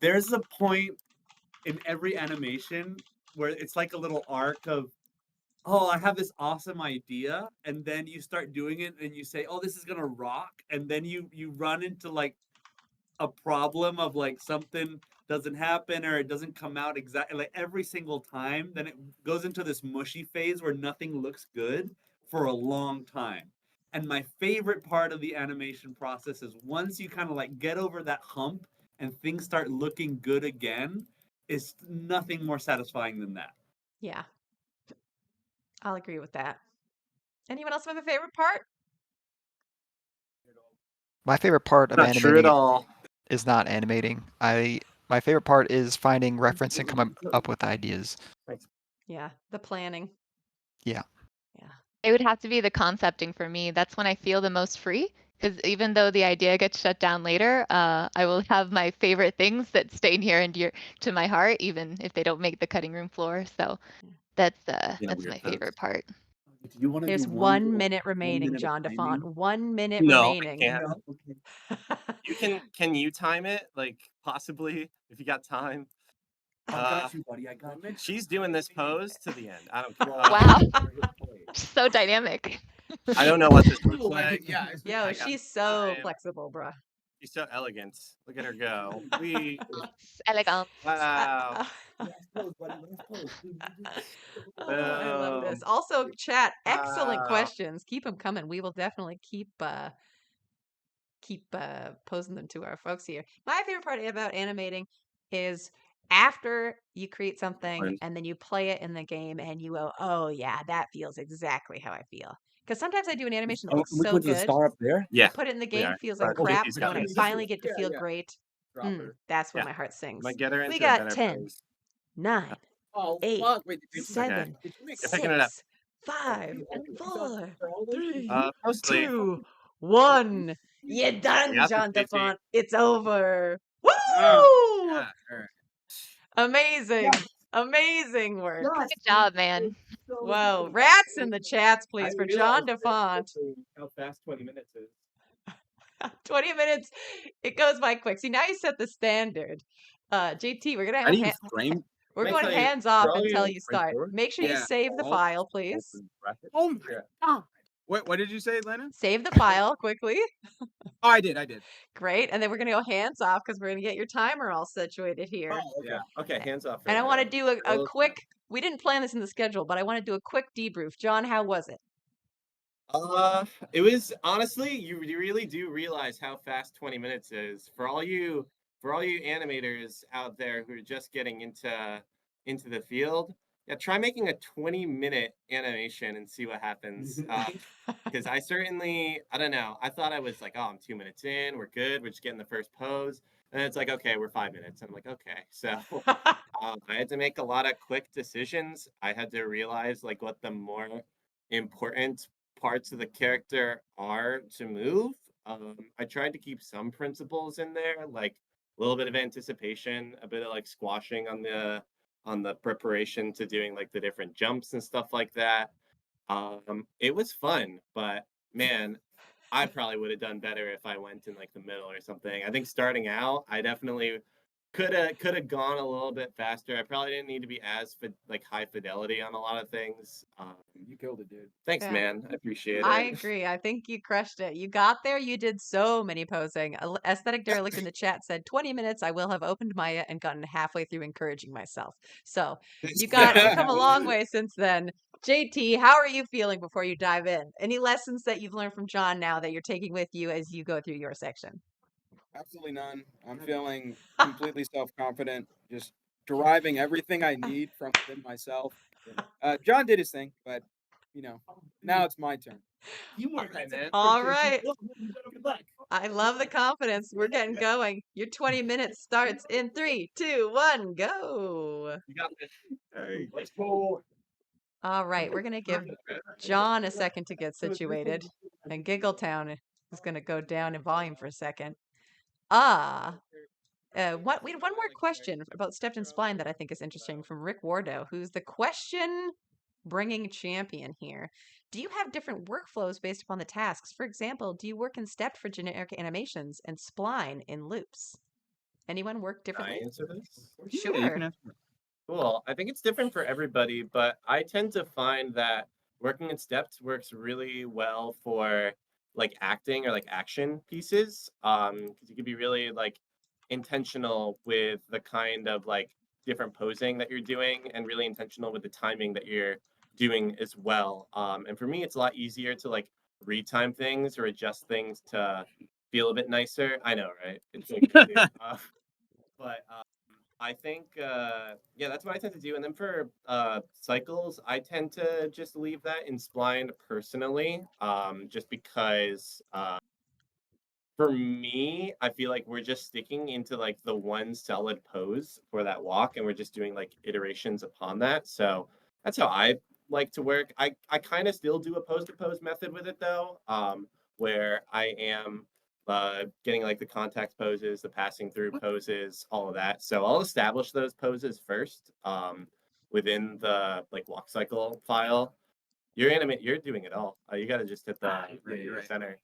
There's a point in every animation where it's like a little arc of, oh, I have this awesome idea, and then you start doing it and you say, oh, this is gonna rock, and then you run into like a problem of like something doesn't happen or it doesn't come out exactly like every single time, then it goes into this mushy phase where nothing looks good for a long time. And my favorite part of the animation process is once you kind of like get over that hump and things start looking good again, is nothing more satisfying than that. Yeah, I'll agree with that. Anyone else have a favorite part? My favorite part of Not sure at animating all. is not animating. My favorite part is finding reference and coming up with ideas. Yeah, the planning. Yeah. Yeah. It would have to be the concepting for me. That's when I feel the most free. Because even though the idea gets shut down later, I will have my favorite things that stay near and dear to my heart, even if they don't make the cutting room floor. So that's my favorite part. Do you want to There's do 1 one minute remaining, minute of John DeFont. timing? 1 minute No, remaining. I can't. No? Can you time it? Like possibly if you got time. I got you, buddy. I got you. She's doing this pose to the end. I don't care. Wow. So dynamic. I don't know what this looks like. Yeah. Yo, I got she's so time. flexible, bruh. She's so elegant. Look at her go. We Elegant. wow. Last pose, buddy. Last pose. Oh, I love this. Boom. Also, chat, excellent Wow. questions. Keep them coming. We will definitely keep posing them to our folks here. My favorite part about animating is after you create something Fun. and then you play it in the game and you go, "Oh yeah, that feels exactly how I feel." Because sometimes I do an animation that looks we so went to the good, star up there. Yeah. put it in the We game, are. feels But like crap, JT's but got when I this. finally get to Yeah, feel yeah. great, Drop her. that's when Yeah. my heart sings. Might get her We into a got better 10, pose. 9, Oh 8, fuck! Wait, did you, 7, did you make You're picking it up. 6, 5, you only picked up 4, for all those? 3, Mostly. 2, 1. You're done, got this, John JT. DeFont. It's over. Woo! Yeah. All right. Amazing. Amazing work. Good job, man. Whoa. Rats in the chats, please, for John realized DeFont. how fast 20 minutes is. 20 minutes. It goes by quick. See, now you set the standard. JT, we're gonna I have didn't even frame. we're Let me going tell you, hands off for all until you- you start. forward? Make sure you Yeah. save the Alt, file, please. open bracket. Oh my Yeah. god! What did you say, Lena? Save the file quickly. Oh, I did. Great. And then we're gonna go hands off because we're gonna get your timer all situated here. Oh, okay. Yeah. Okay, hands off. And I want to do a Well, quick, we didn't plan this in the schedule, but I want to do a quick debrief. John, how was it? It was honestly, you really do realize how fast 20 minutes is. For all you animators out there who are just getting into the field, yeah, try making a 20-minute animation and see what happens. Because I don't know. I thought I was like, oh, I'm 2 minutes in, we're good, we're just getting the first pose. And it's like, okay, we're 5 minutes. I'm like, okay. So I had to make a lot of quick decisions. I had to realize like what the more important parts of the character are to move. I tried to keep some principles in there, like a little bit of anticipation, a bit of like squashing on the preparation to doing like the different jumps and stuff like that. It was fun, but man, I probably would have done better if I went in like the middle or something. I think starting out, I definitely could have gone a little bit faster. I probably didn't need to be as like high fidelity on a lot of things. You killed it, dude. Thanks, Yeah. man. I appreciate it. I agree. I think you crushed it. You got there. You did so many posing. Aesthetic Derelict in the chat said 20 minutes. I will have opened Maya and gotten halfway through encouraging myself. So you come a long way since then. JT, how are you feeling before you dive in? Any lessons that you've learned from John now that you're taking with you as you go through your section? Absolutely none. I'm feeling completely self-confident, just deriving everything I need from within myself. John did his thing, but now it's my turn. Teamwork, man. All right. Good luck. I love the confidence. We're getting going. Your 20 minutes starts in 3, 2, 1, go. You got this. Hey, let's go. All right, we're gonna give John a second to get situated, and Giggletown is gonna go down in volume for a second. We had one more question about Stepped and Spline that I think is interesting from Rick Wardo, who's the question bringing champion here. Do you have different workflows based upon the tasks? For example, do you work in Stepped for generic animations and Spline in loops? Anyone work Can I differently? answer this? Sure. Yeah, you can answer. Cool. I think it's different for everybody, but I tend to find that working in steps works really well for like acting or like action pieces. Because you can be really like intentional with the kind of like different posing that you're doing and really intentional with the timing that you're doing as well. And for me, it's a lot easier to like retime things or adjust things to feel a bit nicer. I know, right? It's like, but I think, yeah, that's what I tend to do. And then for cycles, I tend to just leave that in Spline personally, just because for me, I feel like we're just sticking into like the one solid pose for that walk, and we're just doing like iterations upon that. So that's how I like to work. I kind of still do a pose to pose method with it though, where I am getting like the contact poses, the passing through poses, all of that. So I'll establish those poses first within the like walk cycle file. You're doing it all. You got to just hit the you're right. center.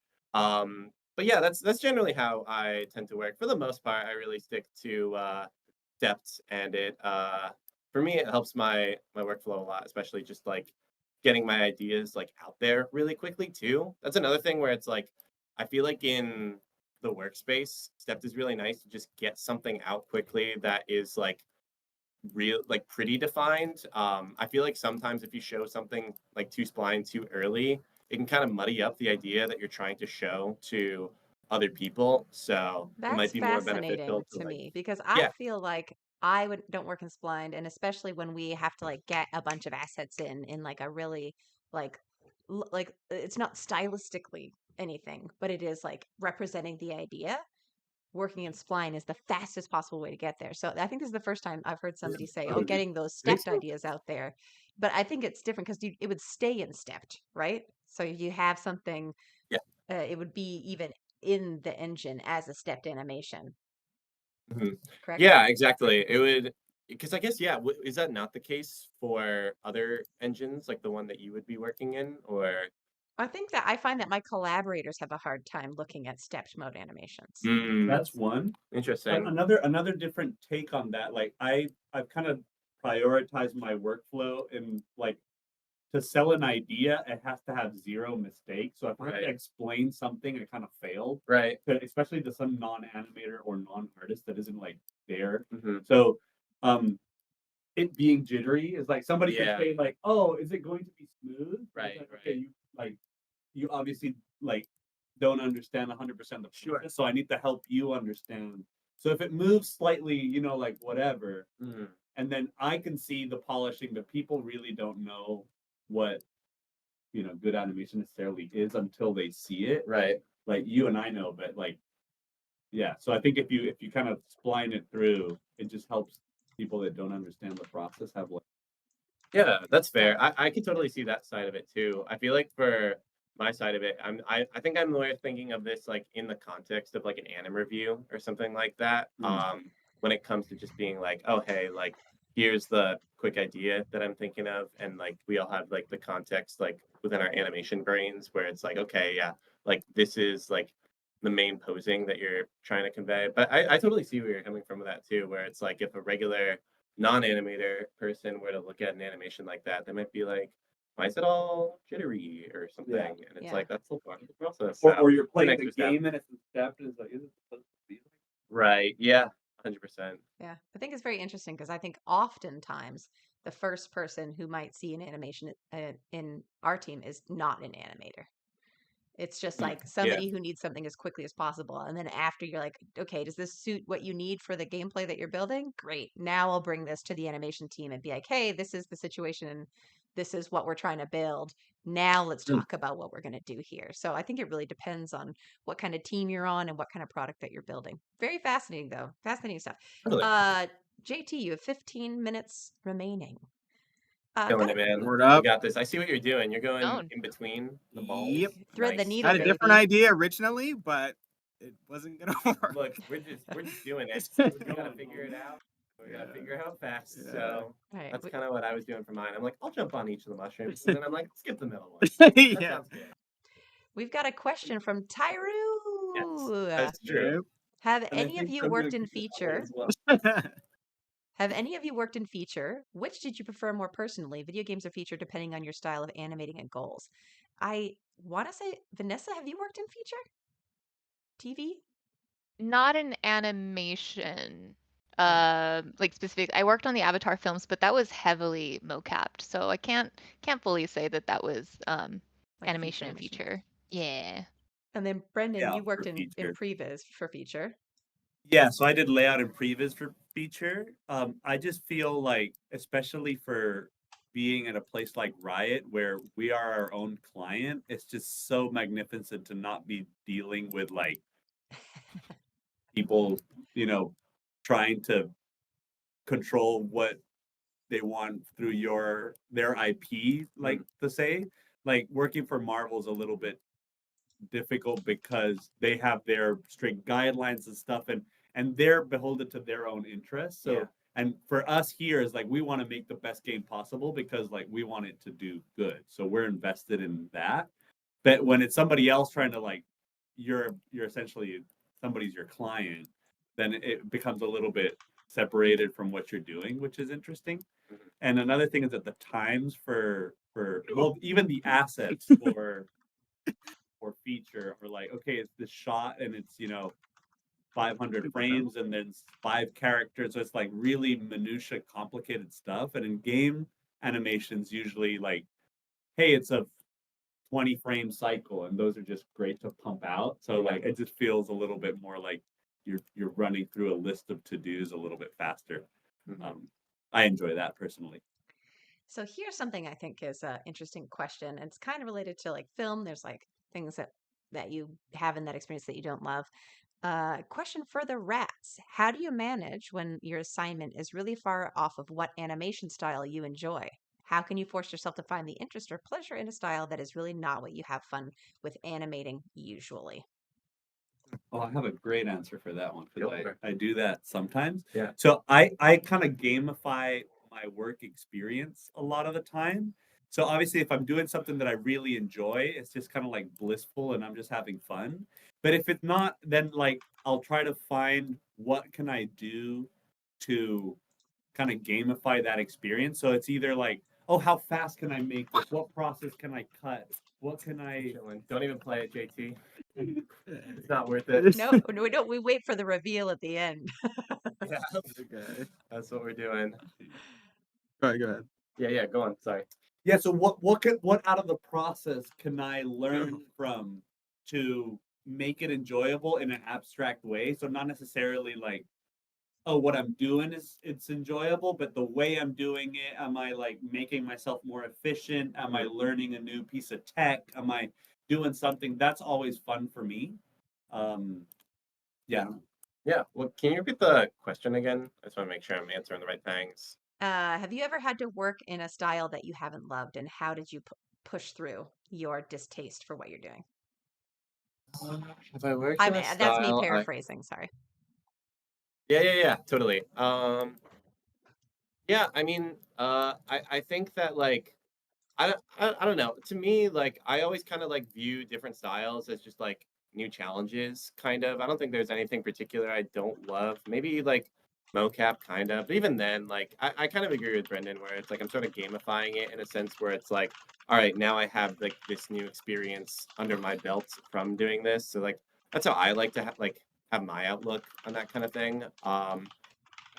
But yeah, that's generally how I tend to work. For the most part, I really stick to depth, and it for me it helps my workflow a lot, especially just like getting my ideas like out there really quickly too. That's another thing where it's like I feel like in the workspace, Stepped is really nice to just get something out quickly that is like real, like pretty defined. I feel like sometimes if you show something like too spline too early, it can kind of muddy up the idea that you're trying to show to other people. So it That's might be more beneficial fascinating to to like, me because I yeah, feel like I would don't work in spline, and especially when we have to like get a bunch of assets in like a really like like it's not stylistically anything, but it is like representing the idea. Working in spline is the fastest possible way to get there. So I think this is the first time I've heard somebody say, "Oh, getting those think stepped so? ideas out there." But I think it's different because it would stay in stepped, right? So if you have something, Yeah. it would be even in the engine as a stepped animation, Mhm. correct? Yeah, exactly. It would, because I guess, yeah, is that not the case for other engines, like the one that you would be working in, or? I think that I find that my collaborators have a hard time looking at stepped mode animations. That's one. Interesting. Another different take on that. Like I've kind of prioritized my workflow in like to sell an idea, it has to have zero mistakes. So if I have to explain something, I kind of failed. Right. Especially to some non-animator or non-artist that isn't like there. Mm-hmm. So it being jittery is like somebody could Yeah. say like, "Oh, is it going to be smooth?" Right, Like, right. okay, you obviously like don't understand 100% the process, so I need to help you understand. So if it moves slightly, like whatever, Mhm. and then I can see the polishing, but people really don't know what good animation necessarily is until they see it. Right. Like you and I know, but like yeah. So I think if you kind of spline it through, it just helps people that don't understand the process have like Yeah, that's fair. I can totally see that side of it too. I feel like for my side of it, I think I'm more thinking of this like in the context of like an anim review or something like that. When it comes to just being like, oh hey, like here's the quick idea that I'm thinking of, and like we all have like the context like within our animation brains where it's like, okay, yeah, like this is like the main posing that you're trying to convey. But I totally see where you're coming from with that too, where it's like if a regular non-animator person were to look at an animation like that, they might be like, why is it all jittery or something? Yeah. And it's Yeah. like that's the part of the process. or you're It's an playing extra the step. game and it's a step and it's like, is it supposed to be like Right. Yeah. 100%. Yeah, I think it's very interesting because I think oftentimes the first person who might see an animation in our team is not an animator. It's just like Yeah. somebody who needs something as quickly as possible. And then after you're like, okay, does this suit what you need for the gameplay that you're building? Great. Now I'll bring this to the animation team and be like, hey, this is the situation and this is what we're trying to build. Now let's talk about what we're going to do here. So I think it really depends on what kind of team you're on and what kind of product that you're building. Very fascinating though. Fascinating stuff. Totally. JT, you have 15 minutes remaining. Killing Got it, man. Word You up. got this. I see what you're doing. You're going Own. in between the balls. Yep. thread the Nice. needle, Had a baby. different idea originally, but it wasn't gonna work. Look, we're just doing it. We gotta figure it out. We gotta figure it out fast. Yeah. So All right. that's kind of what I was doing for mine. I'm like, I'll jump on each of the mushrooms, and then I'm like, skip the middle one. That Yeah. sounds good. We've got a question from Tyru. That's true. Have And I any of think you I'm worked gonna in keep it that way feature? as well. Have any of you worked in feature? Which did you prefer more personally, video games or feature, depending on your style of animating and goals? I want to say, Vanessa, have you worked in feature? TV? Not an animation, Okay. like specific. I worked on the Avatar films, but that was heavily mocapped, so I can't fully say that that was Like animation and animation. feature. Yeah. And then Brendan, Yeah, you worked for in feature. previs for feature. Yeah, so I did layout and previs for feature. I just feel like, especially for being at a place like Riot, where we are our own client, it's just so magnificent to not be dealing with like people, trying to control what they want through their IP, like to say. Like working for Marvel is a little bit difficult because they have their strict guidelines and stuff, and they're beholden to their own interests. So Yeah. and for us here is like we want to make the best game possible because like we want it to do good. So we're invested in that. But when it's somebody else trying to like you're essentially somebody's your client, then it becomes a little bit separated from what you're doing, which is interesting. And another thing is that the times for well, even the assets for feature, or like, okay, it's this shot and it's 500 frames and then 5 characters. So it's like really minutia, complicated stuff. And in game animations, usually like, hey, it's a 20 frame cycle, and those are just great to pump out. So like it just feels a little bit more like you're running through a list of to-dos a little bit faster. I enjoy that personally. So here's something I think is an interesting question, and it's kind of related to like film. There's like things that you have in that experience that you don't love. Question for the rats: how do you manage when your assignment is really far off of what animation style you enjoy? How can you force yourself to find the interest or pleasure in a style that is really not what you have fun with animating usually? Oh, I have a great answer for that one because Go for it. I do that sometimes. Yeah. So I kind of gamify my work experience a lot of the time. So obviously, if I'm doing something that I really enjoy, it's just kind of like blissful and I'm just having fun. But if it's not, then like I'll try to find what can I do to kind of gamify that experience. So it's either like, oh, how fast can I make this? What process can I cut? What can I? Chilling. Don't even play it, JT. It's not worth it. No, we don't. We wait for the reveal at the end. Yeah, Okay. that's what we're doing. All right, go ahead. Yeah, go on. Sorry. Yeah. So what out of the process can I learn from to make it enjoyable in an abstract way? So not necessarily like, oh, what I'm doing is it's enjoyable, but the way I'm doing it, am I like making myself more efficient? Am I learning a new piece of tech? Am I doing something that's always fun for me? Yeah. Yeah. Well, can you repeat the question again? I just want to make sure I'm answering the right things. Have you ever had to work in a style that you haven't loved, and how did you push through your distaste for what you're doing? Have I worked in a That's me style? paraphrasing. Sorry. Yeah, totally. Yeah, I mean, I think that like I don't know. To me, like I always kind of like view different styles as just like new challenges, kind of. I don't think there's anything particular I don't love. Maybe like mocap, kind of. But even then, like I kind of agree with Brendan, where it's like I'm sort of gamifying it in a sense where it's like, all right, now I have like this new experience under my belt from doing this. So like that's how I like to have my outlook on that kind of thing.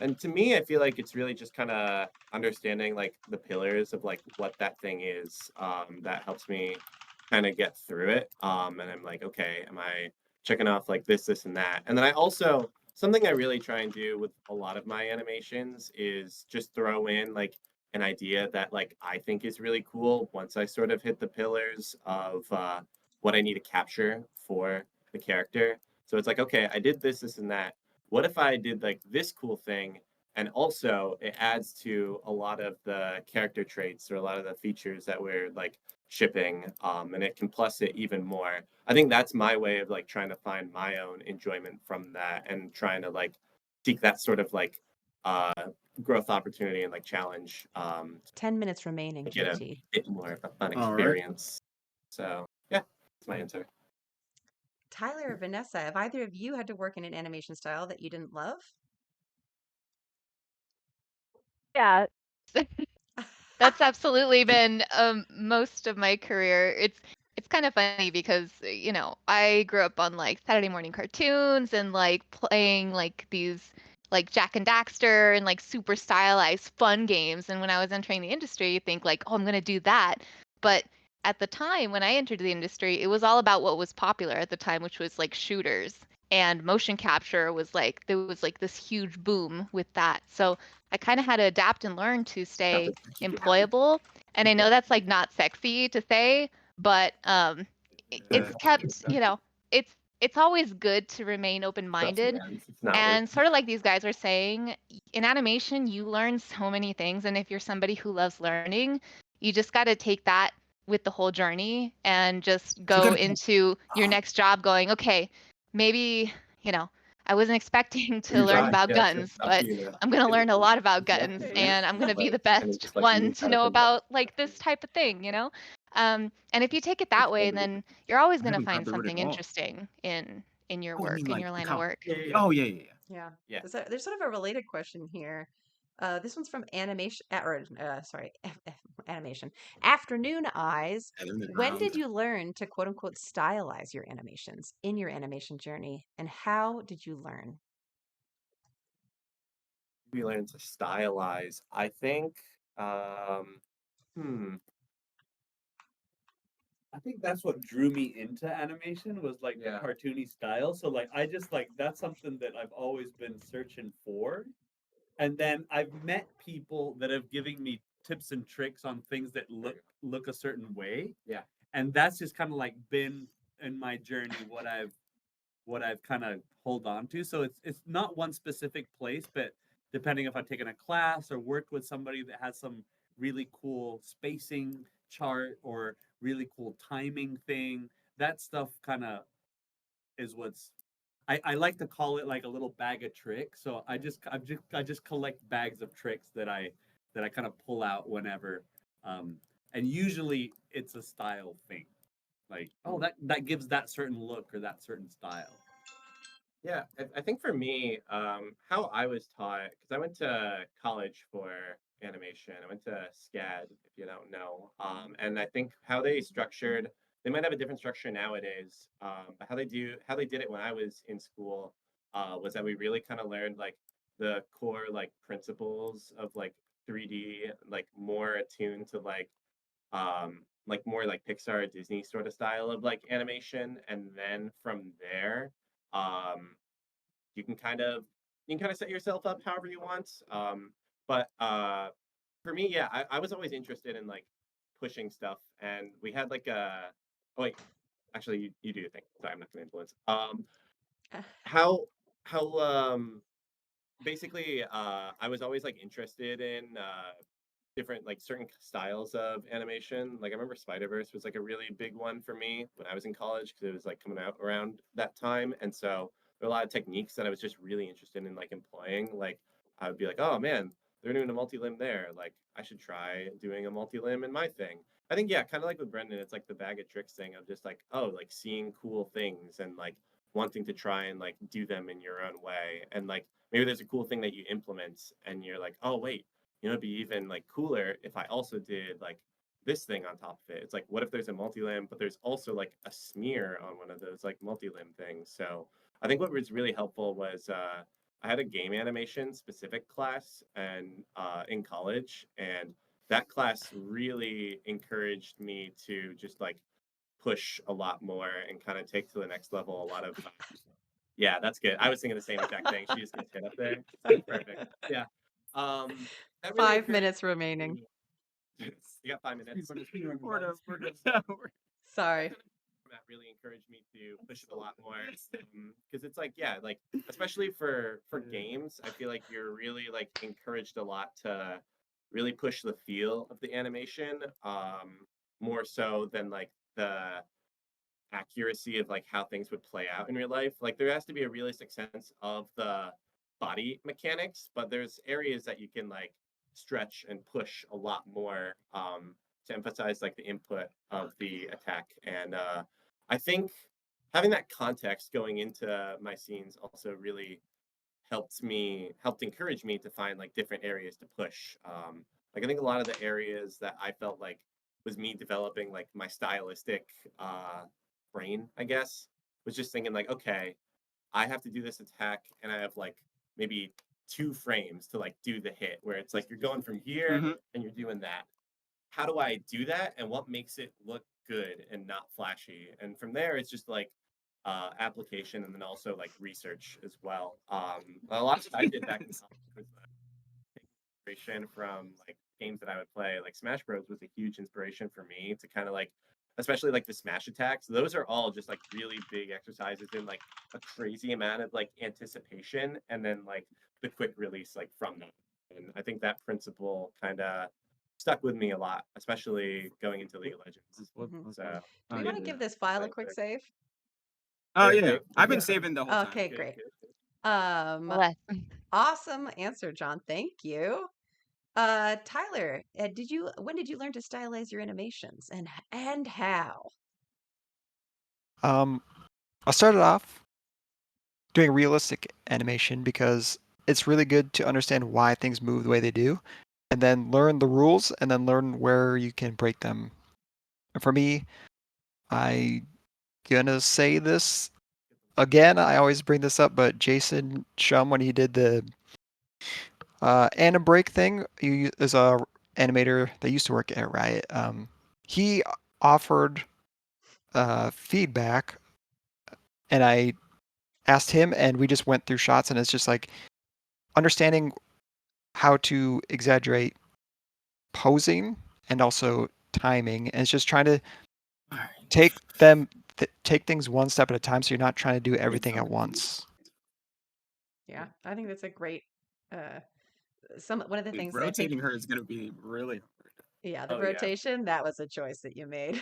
And to me, I feel like it's really just kind of understanding like the pillars of like what that thing is. That helps me kind of get through it. And I'm like, okay, am I checking off like this, and that? And then I also something I really try and do with a lot of my animations is just throw in like an idea that like I think is really cool once I sort of hit the pillars of what I need to capture for the character. So it's like, okay, I did this, and that. What if I did like this cool thing, and also it adds to a lot of the character traits or a lot of the features that we're like shipping, and it can plus it even more. I think that's my way of like trying to find my own enjoyment from that and trying to like seek that sort of like uh growth opportunity and like challenge 10 minutes remaining, to get a JT. bit more of a fun All right. experience. So yeah, that's my answer. Tyler or Vanessa, have either of you had to work in an animation style that you didn't love? Yeah. That's absolutely been most of my career. It's kind of funny because you know I grew up on like Saturday morning cartoons and like playing like these like Jack and Daxter and like super stylized fun games. And when I was entering the industry, you think like, oh, I'm gonna do that. But at the time when I entered the industry, it was all about what was popular at the time, which was like shooters. And motion capture was like there was like this huge boom with that. So I kind of had to adapt and learn to stay employable. And I know that's like not sexy to say, but it's kept, you know, it's always good to remain open-minded. It's not And sort of like these guys were saying, in animation, you learn so many things. And if you're somebody who loves learning, you just got to take that with the whole journey and just go into your next job going, okay, maybe, you know, I wasn't expecting to learn about guns, but I'm going to learn a lot about guns and I'm going to be the best one to know about like this type of thing, you know? And if you take it that way, then you're always going to find something interesting in your work, in your line of work. Oh, yeah. Yeah. Yeah. There's sort of a related question here. This one's from animation. Afternoon Eyes. When did you learn to quote unquote stylize your animations in your animation journey, and how did you learn? We learned to stylize. I think, hmm, I think that's what drew me into animation was like the Yeah. cartoony style. So like I just like that's something that I've always been searching for. And then I've met people that have given me tips and tricks on things that look a certain way. Yeah. And that's just kind of like been in my journey what I've kind of hold on to. So it's not one specific place, but depending if I've taken a class or worked with somebody that has some really cool spacing chart or really cool timing thing, that stuff kind of is what's I like to call it like a little bag of tricks. So I just collect bags of tricks that I kind of pull out whenever. And usually it's a style thing. Like, oh, that gives that certain look or that certain style. Yeah, I think for me, how I was taught, because I went to college for animation. I went to SCAD, if you don't know. And I think how they structured, they might have a different structure nowadays, but how they did it when I was in school, was that we really kind of learned like the core like principles of like 3D, like more attuned to like more like Pixar, Disney sort of style of like animation, and then from there. Um, you can kind of set yourself up however you want. But for me, yeah, I was always interested in like pushing stuff, and we had like a oh wait, actually you do your thing. Sorry, I'm not gonna influence. How how basically I was always like interested in different like certain styles of animation. Like I remember Spider-Verse was like a really big one for me when I was in college because it was like coming out around that time. And so there were a lot of techniques that I was just really interested in like employing. Like I would be like, oh man, they're doing a multi-limb there. Like I should try doing a multi-limb in my thing. I think yeah, kind of like with Brendan, it's like the bag of tricks thing of just like, oh, like seeing cool things and like wanting to try and like do them in your own way. And like maybe there's a cool thing that you implement and you're like, oh wait, it'd be even like cooler if I also did like this thing on top of it. It's like, what if there's a multi-limb, but there's also like a smear on one of those like multi-limb things. So I think what was really helpful was I had a game animation specific class and in college, and that class really encouraged me to just like push a lot more and kind of take to the next level a lot of yeah, that's good. I was thinking the same exact thing. She just gets hit up there. Perfect. Yeah. That really 5 minutes remaining. you got 5 minutes. We're done. Sorry. That really encouraged me to push it a lot more because it's like yeah, like especially for games, I feel like you're really like encouraged a lot to really push the feel of the animation more so than like the accuracy of like how things would play out in real life. Like there has to be a realistic sense of the body mechanics, but there's areas that you can like stretch and push a lot more to emphasize like the input of the attack. And I think having that context going into my scenes also really helped encourage me to find like different areas to push. Like I think a lot of the areas that I felt like was me developing like my stylistic brain, I guess, was just thinking like, okay, I have to do this attack and I have like maybe 2 frames to like do the hit where it's like you're going from here and you're doing that. How do I do that and what makes it look good and not flashy? And from there, it's just like application and then also like research as well. A lot of I did back in college was inspiration from like games that I would play. Like Smash Bros was a huge inspiration for me to kind of like, especially like the smash attacks. Those are all just like really big exercises in like a crazy amount of like anticipation and then like the quick release like from them. And I think that principle kind of stuck with me a lot, especially going into League of Legends. Mhm. So Do we yeah. want to give this file a quick save? Oh Very yeah, quick. I've been Yeah. saving the whole time. Okay, Good, great. good, good. Bless. Awesome answer, John. Thank you. Tyler, when did you learn to stylize your animations and how? I started off doing realistic animation because it's really good to understand why things move the way they do, and then learn the rules, and then learn where you can break them. And for me, I gonna say this again. I always bring this up, but Jason Shum, when he did the anim break thing, he is a animator that used to work at Riot. He offered feedback, and I asked him, and we just went through shots, and it's just like understanding how to exaggerate posing and also timing, and it's just trying to take things one step at a time, so you're not trying to do everything at once. Yeah, I think that's a great. One of the things rotating her is going to be really hard. Yeah, the Oh, yeah. rotation, that was a choice that you made.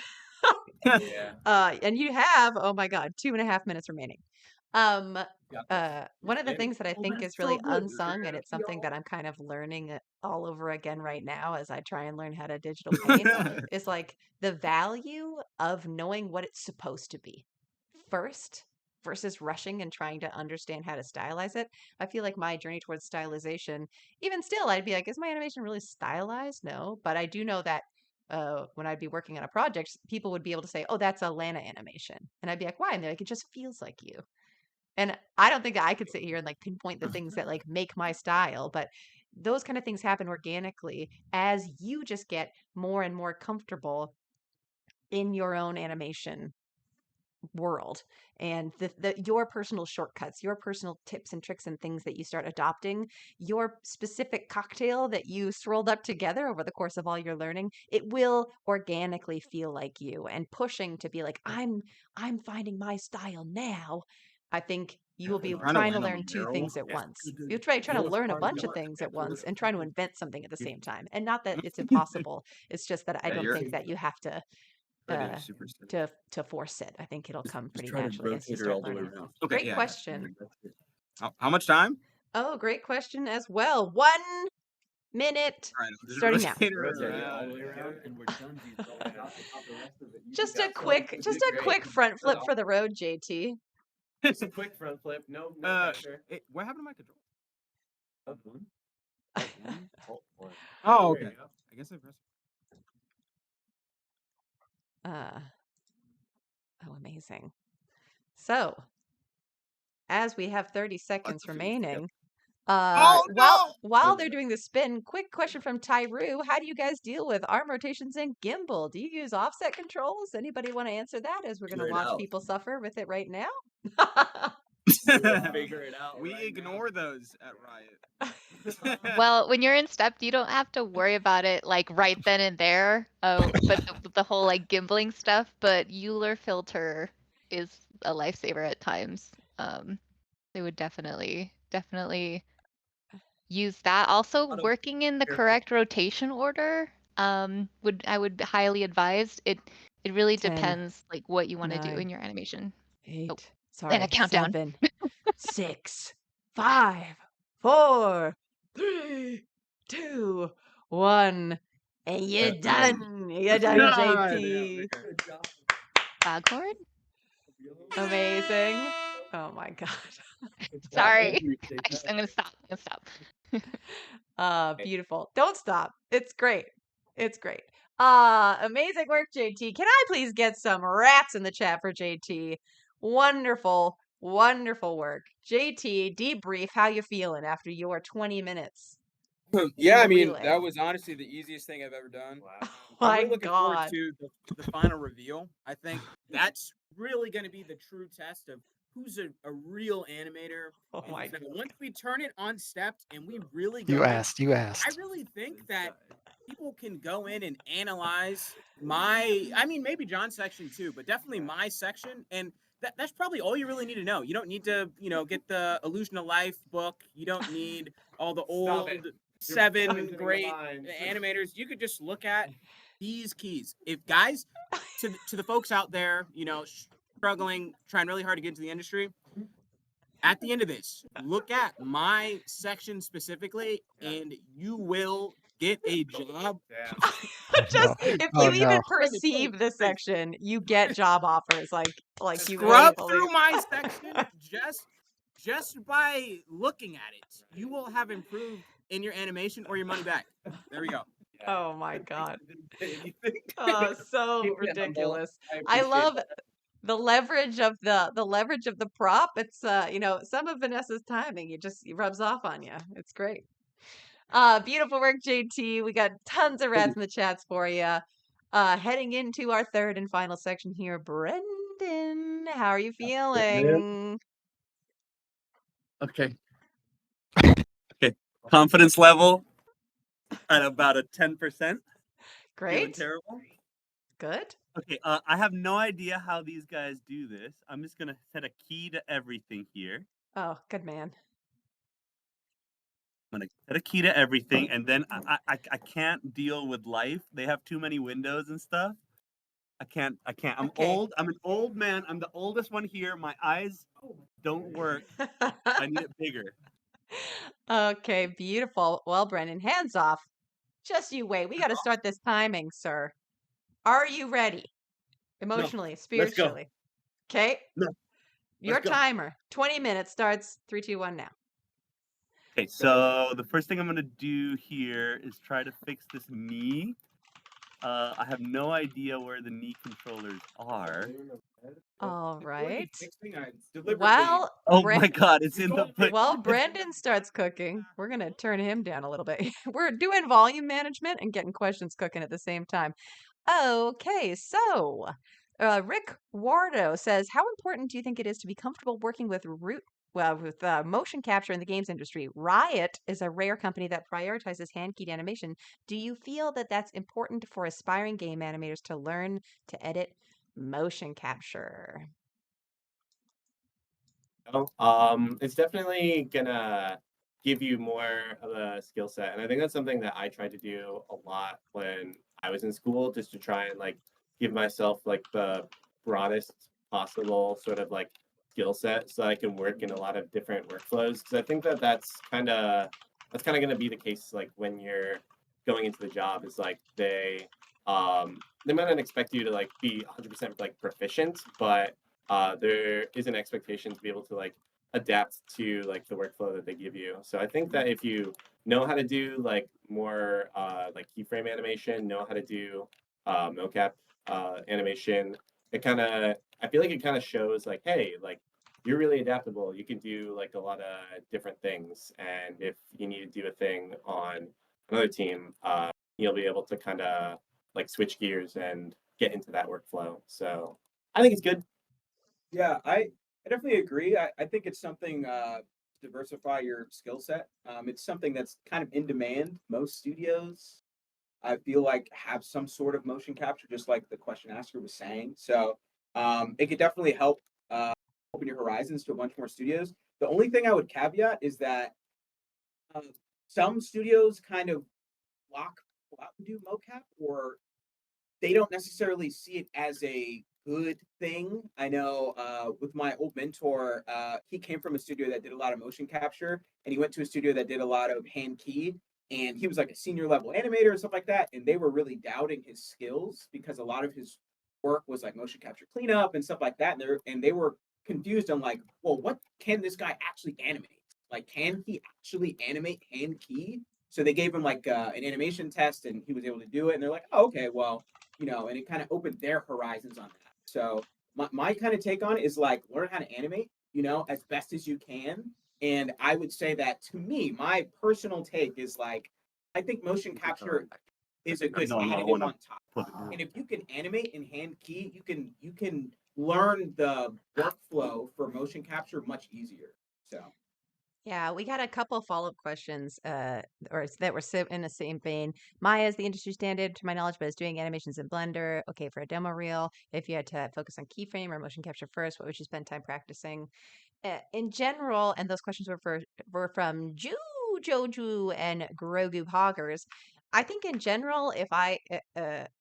Yeah. And you have, oh my God, 2.5 minutes remaining. One of the Maybe. things that I Oh, think that's is really so good. unsung, and it's something that I'm kind of learning all over again right now as I try and learn how to digital paint, is like the value of knowing what it's supposed to be first versus rushing and trying to understand how to stylize it. I feel like my journey towards stylization, even still, I'd be like, is my animation really stylized? No, but I do know that when I'd be working on a project, people would be able to say, "Oh, that's a Lana animation," and I'd be like, "Why?" And they're like, "It just feels like you." And I don't think I could sit here and like pinpoint the things that like make my style, but those kind of things happen organically as you just get more and more comfortable in your own animation world, and your personal shortcuts, your personal tips and tricks and things that you start adopting, your specific cocktail that you swirled up together over the course of all your learning, it will organically feel like you. And pushing to be like, I'm finding my style now. I think you will be trying to learn two things at once. You'll trying to learn a bunch of things at once and trying to invent something at the same time. And not that it's impossible. It's just that I don't think that you have to super to force it. I think it'll come pretty try to naturally as you rotate her start all the way learning. around. Great question. How much time? Oh, great question as well. 1 minute All right, I'll just starting now. rotate her Rotate it around. all the way around, and we're done. Just a quick front flip for the road, JT. Just a quick front flip. No pressure. What happened to my control? Alt1. Oh, There okay. you go. I guess I pressed. Oh, amazing. So, as we have 30 seconds remaining, while they're doing the spin, quick question from Tyru. How do you guys deal with arm rotations and gimbal? Do you use offset controls? Anybody want to answer that, as we're going to watch people suffer with it right now? Figure it out. We right ignore those at Riot. Well, when you're in step, you don't have to worry about it like right then and there. But the whole like gimbling stuff, but Euler filter is a lifesaver at times. They would definitely use that. Also, working in the correct rotation order, I would highly advise it. It really 10, depends like what you want to do 9, in your animation. 8, and sorry, a countdown. 7, 6, 5, 4, 3, 2, 1, and you're done. You're done, JT. Foghorn? Amazing. Oh my God. Sorry. I'm gonna stop. Beautiful. Don't stop. It's great. It's great. Amazing work, JT. Can I please get some rats in the chat for JT? Wonderful, wonderful work. JT, debrief how you feeling after your 20 minutes. Yeah, I mean, relay. that was honestly the easiest thing I've ever done. Wow. My I'm really looking forward God. to the final reveal. I think that's really going to be the true test of who's a real animator. Oh my And God. once we turn it on stepped and we really go You in, asked. I really think that people can go in and analyze maybe John's section too, but definitely my section. And that's probably all you really need to know. You don't need to, get the Illusion of Life book. You don't need all the old it. 7 poisoning great the mind. animators. You could just look at these keys. If guys, to the folks out there, struggling, trying really hard to get into the industry, at the end of this, look at my section specifically, and you will get a job. Just No. if Oh, you even no. perceive the section, you get job offers. Like you Scrub really through believe. my section. Just just by looking at it, you will have improved in your animation or your money back. There we go. Oh my God. Didn't say anything. Oh, so Keep it humble. ridiculous. I I appreciate love that. the leverage of the prop. It's some of Vanessa's timing. It rubs off on you. It's great. Beautiful work, JT. We got tons of rats in the chats for you. Heading into our third and final section here, Brendan, how are you feeling? Okay. Okay. Confidence level at about a 10%. Feeling Great. terrible. Good. Okay, I have no idea how these guys do this. I'm just gonna set a key to everything here. Oh, good man. I'm gonna set a key to everything, and then I can't deal with life. They have too many windows and stuff. I can't. I'm Okay. old. I'm an old man. I'm the oldest one here. My eyes don't work. I need it bigger. Okay, beautiful. Well, Brendan, hands off. Just you wait. We got to start this timing, sir. Are you ready? Emotionally, Let's go. spiritually. Okay. No, Your let's go. timer, 20 minutes starts 3, 2, 1 now. Okay, so the first thing I'm gonna do here is try to fix this knee. I have no idea where the knee controllers are. All Before you right. fixing, I deliberately. Well, Oh my God, it's in the. Well, Brendan starts cooking. We're going to turn him down a little bit. We're doing volume management and getting questions cooking at the same time. Okay, so Rick Wardo says, how important do you think it is to be comfortable working with motion capture in the games industry? Riot is a rare company that prioritizes hand-keyed animation. Do you feel that that's important for aspiring game animators to learn to edit motion capture? It's definitely gonna give you more of a skill set, and I think that's something that I tried to do a lot when I was in school, just to try and like give myself like the broadest possible sort of like skill set, so I can work in a lot of different workflows. Because I think that that's kind of gonna be the case like when you're going into the job, is like they might not expect you to like be 100% like proficient, but there is an expectation to be able to like adapt to like the workflow that they give you. So I think that if you know how to do like more like keyframe animation, know how to do mocap animation, I feel like it kind of shows like, hey, like you're really adaptable. You can do like a lot of different things, and if you need to do a thing on another team, you'll be able to kind of like switch gears and get into that workflow. So I think it's good. Yeah, I definitely agree. I think it's something to diversify your skill set. It's something that's kind of in demand. Most studios, I feel like, have some sort of motion capture, just like the question asker was saying. So it could definitely help open your horizons to a bunch more studios. The only thing I would caveat is that uh, some studios kind of block people out to do mocap, or they don't necessarily see it as a good thing. I know with my old mentor, he came from a studio that did a lot of motion capture, and he went to a studio that did a lot of hand key. And he was like a senior level animator and stuff like that. And they were really doubting his skills because a lot of his work was like motion capture cleanup and stuff like that. And they were confused on like, well, what can this guy actually animate? Like, can he actually animate hand key? So they gave him like an animation test, and he was able to do it. And they're like, oh, okay, well, and it kind of opened their horizons on that. So my kind of take on it is like learn how to animate, as best as you can. And I would say that to me, my personal take is like, I think motion capture is a good additive on top. And if you can animate in hand key, you can learn the workflow for motion capture much easier. So Yeah, we got a couple follow-up questions, that were in the same vein. Maya is the industry standard, to my knowledge, but is doing animations in Blender. Okay, for a demo reel, if you had to focus on keyframe or motion capture first, what would you spend time practicing? In general, and those questions were from Joju and Grogu Hoggers. I think in general, if I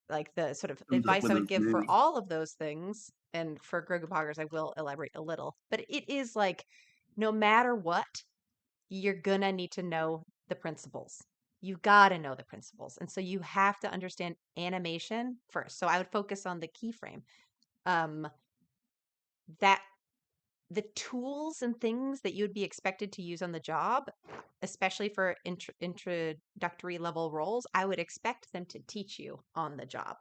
like the sort of advice I would give for all of those things, and for Grogu Hoggers, I will elaborate a little, but it is like no matter what, you're gonna need to know the principles. You gotta know the principles. And so you have to understand animation first. So I would focus on the keyframe. Um, that the tools and things that you would be expected to use on the job, especially for introductory level roles, I would expect them to teach you on the job.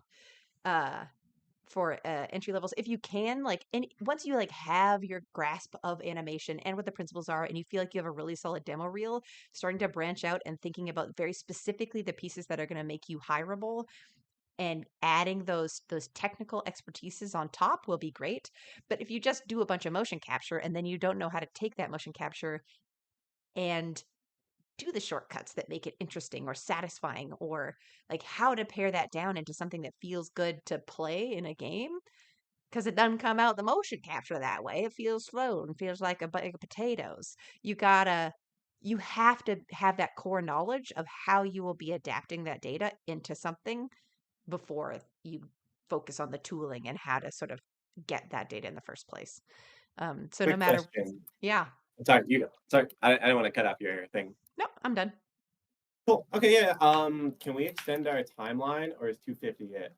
For entry levels, if you can, like, and once you like have your grasp of animation and what the principles are, and you feel like you have a really solid demo reel, starting to branch out and thinking about very specifically the pieces that are going to make you hireable and adding those technical expertises on top will be great. But if you just do a bunch of motion capture and then you don't know how to take that motion capture and do the shortcuts that make it interesting or satisfying, or like how to pare that down into something that feels good to play in a game, because it doesn't come out the motion capture that way. It feels slow and feels like a bag of potatoes. You have to have that core knowledge of how you will be adapting that data into something before you focus on the tooling and how to sort of get that data in the first place. So no Quick matter, question. yeah, Sorry, you go. Sorry, I didn't want to cut off your thing. no, I'm done. Cool. Okay, yeah. Can we extend our timeline, or is 250 it?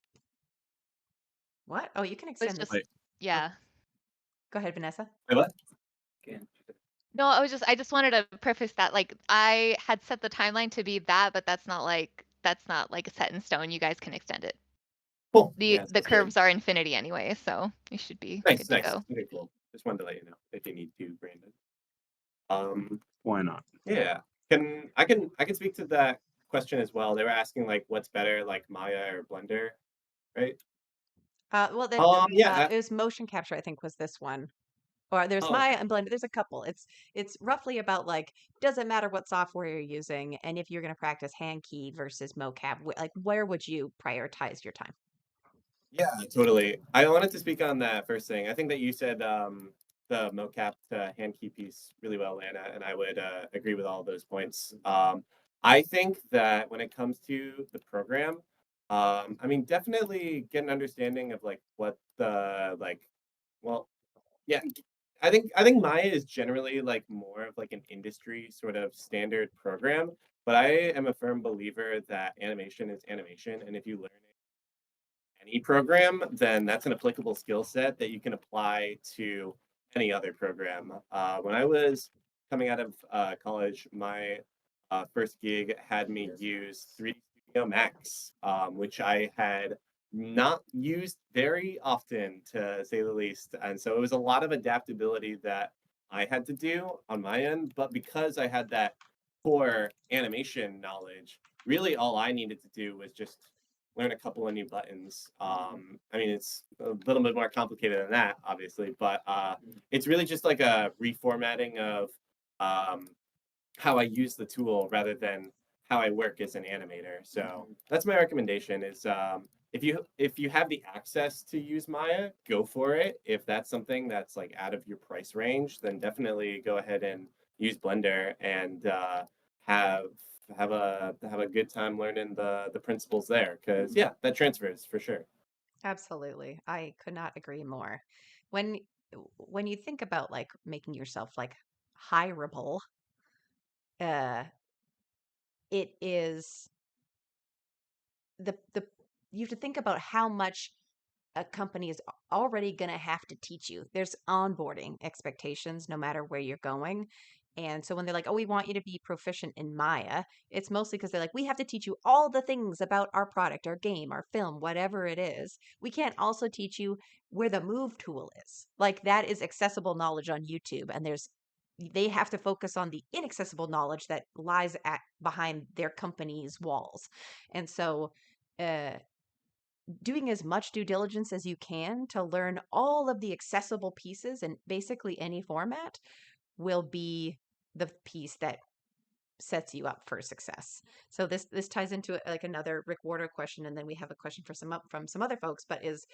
What? Oh, you can It's extend this. just, yeah. Go ahead, Vanessa. Wait, what? Again. No, I just wanted to preface that, like, I had set the timeline to be that, but that's not like set in stone. You guys can extend it. Cool. The Yeah, the sounds good. curves are infinity anyway, so you should be Nice, good to nice. go. Okay, cool. Just wanted to let you know if you need to, Brandon. Why not? Yeah. I can speak to that question as well. They were asking like what's better, like Maya or Blender, right? Well, then Yeah. it was motion capture, I think, was this one. Or there's Oh, Maya okay. and Blender. There's a couple. It's roughly about like, does it matter what software you're using, and if you're going to practice hand key versus mocap, like where would you prioritize your time? Yeah, totally. I wanted to speak on that first thing. I think that you said the mocap to hand key piece really well, Lana, and I would agree with all of those points. I think that when it comes to the program, I mean, definitely get an understanding of like what the well, yeah, I think Maya is generally like more of like an industry sort of standard program, but I am a firm believer that animation is animation, and if you learn any program, then that's an applicable skill set that you can apply to any other program. When I was coming out of college, my first gig had me use 3D Studio Max, which I had not used very often, to say the least. And so it was a lot of adaptability that I had to do on my end. But because I had that core animation knowledge, really all I needed to do was just learn a couple of new buttons. I mean, it's a little bit more complicated than that, obviously, but it's really just like a reformatting of um, how I use the tool rather than how I work as an animator. So that's my recommendation: is if you have the access to use Maya, go for it. If that's something that's like out of your price range, then definitely go ahead and use Blender and have have a good time learning the principles there. Because yeah, that transfers for sure. Absolutely. I could not agree more. When when you think about like making yourself like hireable, uh it is the you have to think about how much a company is already going to have to teach you. There's onboarding expectations no matter where you're going. And so when they're like, oh, we want you to be proficient in Maya, it's mostly because they're like, we have to teach you all the things about our product, our game, our film, whatever it is. We can't also teach you where the move tool is. Like that is accessible knowledge on YouTube. And they have to focus on the inaccessible knowledge that lies at behind their company's walls. And so, uh, doing as much due diligence as you can to learn all of the accessible pieces in basically any format will be the piece that sets you up for success. So this ties into like another Rick Warder question, and then we have a question for from some other folks. But is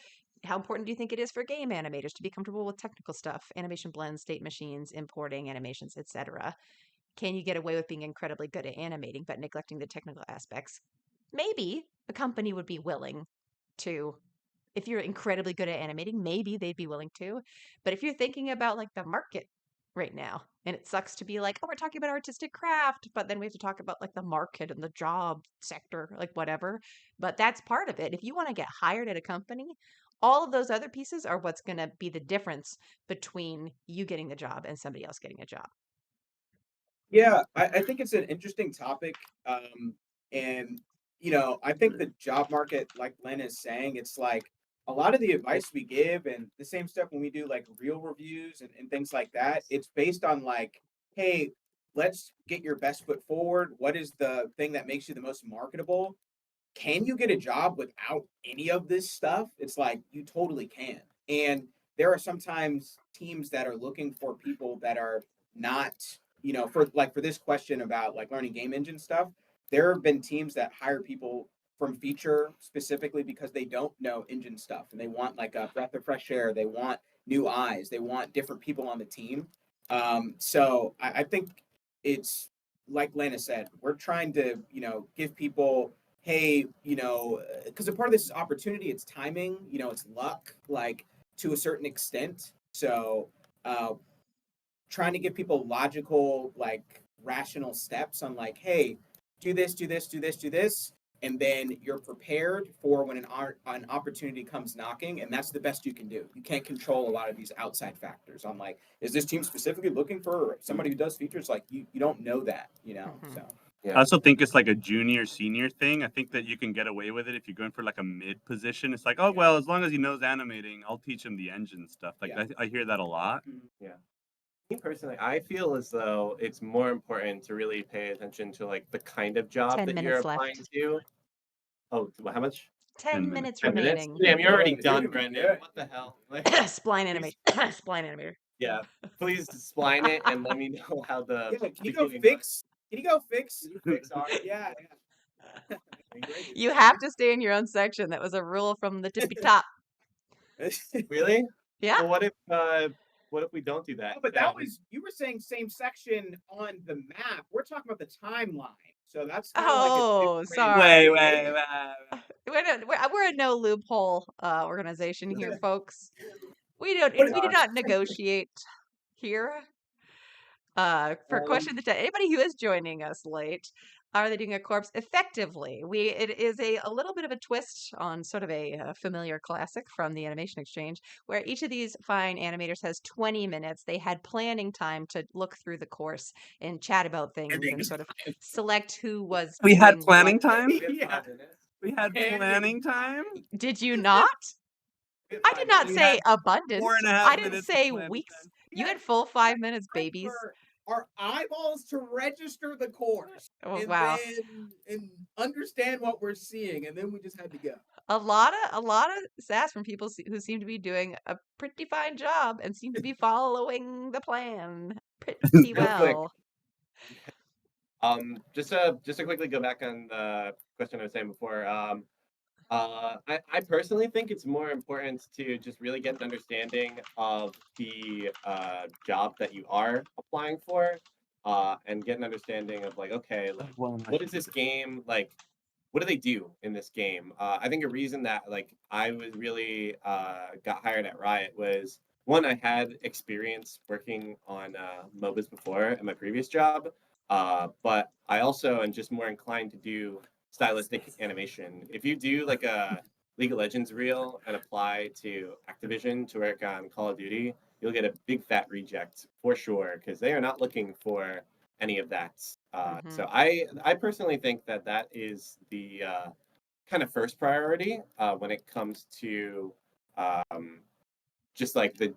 how important do you think it is for game animators to be comfortable with technical stuff, animation blends, state machines, importing animations, etc.? Can you get away with being incredibly good at animating but neglecting the technical aspects? Maybe a company would be willing to, if you're incredibly good at animating, maybe they'd be willing to. But if you're thinking about like the market right now, and it sucks to be like, oh, we're talking about artistic craft, but then we have to talk about like the market and the job sector, like whatever. But that's part of it. If you want to get hired at a company, all of those other pieces are what's going to be the difference between you getting the job and somebody else getting a job. Yeah, I think it's an interesting topic. And, I think the job market, like Len is saying, it's like a lot of the advice we give and the same stuff when we do like real reviews and things like that, it's based on like, hey, let's get your best foot forward. What is the thing that makes you the most marketable? Can you get a job without any of this stuff? It's like you totally can. And there are sometimes teams that are looking for people that are not, for this question about like learning game engine stuff, there have been teams that hire people from feature specifically because they don't know engine stuff and they want like a breath of fresh air. They want new eyes. They want different people on the team. So I think it's like Lana said, we're trying to, give people, hey, because a part of this is opportunity, it's timing, it's luck, like to a certain extent. So uh, trying to give people logical, like rational steps on like, hey, do this, do this, do this, do this. And then you're prepared for when an opportunity comes knocking, and that's the best you can do. You can't control a lot of these outside factors on like, is this team specifically looking for somebody who does features? Like you don't know that, So I also think it's like a junior senior thing. I think that you can get away with it if you're going for like a mid position. It's like, oh well, as long as he knows animating, I'll teach him the engine stuff. Like I hear that a lot. Yeah. Me personally, I feel as though it's more important to really pay attention to like the kind of job 10 that you're minutes applying left. to. Oh, how much? 10 minutes 10 minutes? remaining. Damn, you're already Yeah, done, dude, Brendan. yeah. What the hell? Spline animator. Spline animator. Yeah, please spline it and let me know how the. Can you go fix? Can you go fix? Art? Yeah. You have to stay in your own section. That was a rule from the tippy top. Really? Yeah. Well, what if we don't do that? No, but that was, you were saying same section on the map. We're talking about the timeline. So that's kind of like Oh, a sorry. Wait. We're a no loophole organization here, folks. We do What- not negotiate here. For question of the day, anybody who is joining us late, are they doing a corpse effectively? It is a little bit of a twist on sort of a familiar classic from the Animation Exchange, where each of these fine animators has 20 minutes. They had planning time to look through the course and chat about things and sort of select who was We had doing planning what. time. Yeah. We had planning time. Did you not? I did not We say had abundance. 4.5 I didn't minutes of say planning weeks. time. You had full 5 minutes, Time babies. for our eyeballs to register the course Oh, and wow. then understand what we're seeing, and then we just had to go. A lot of sass from people who seem to be doing a pretty fine job and seem to be following the plan pretty Real quick. well. Just to quickly go back on the question I was saying before. I personally think it's more important to just really get an understanding of the job that you are applying for, and get an understanding of like, okay, like what is this game like? What do they do in this game? I think a reason that like I was really got hired at Riot was one, I had experience working on MOBAs before at my previous job, but I also am just more inclined to do stylistic animation. If you do like a League of Legends reel and apply to Activision to work on Call of Duty, you'll get a big fat reject for sure because they are not looking for any of that. So I personally think that that is the kind of first priority when it comes to just like the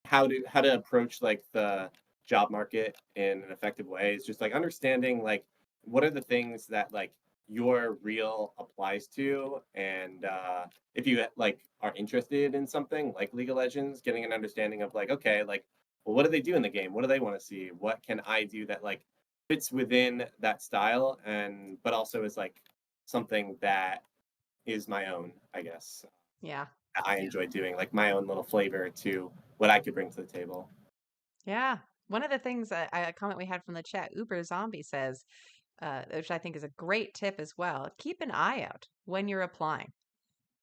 how to approach like the job market in an effective way is just like understanding like what are the things that like your reel applies to, and if you like are interested in something like League of Legends, getting an understanding of like, okay, like, well, what do they do in the game, what do they want to see, what can I do that like fits within that style, and but also is like something that is my own, I guess. Yeah. I enjoy doing like my own little flavor to what I could bring to the table. Yeah. One of the things a comment we had from the chat, Uber Zombie says, which I think is a great tip as well, keep an eye out when you're applying.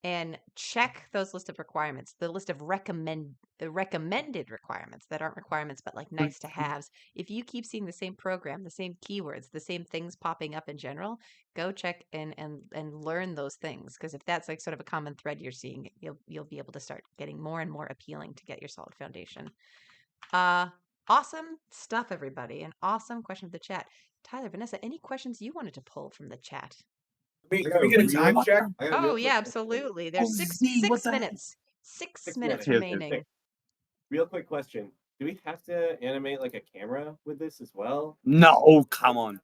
and check those list of requirements, the list of the recommended requirements that aren't requirements but like nice to haves. If you keep seeing the same program, the same keywords, the same things popping up in general, go check and learn those things, because if that's like sort of a common thread you're seeing, you'll be able to start getting more and more appealing to get your solid foundation. Awesome stuff, everybody. An awesome question of the chat. Tyler, Vanessa, any questions you wanted to pull from the chat? Can we get a time check? Oh yeah, absolutely. There's six minutes. 6 minutes Okay, remaining. okay. Real quick question. Do we have to animate like a camera with this as well? No, come on.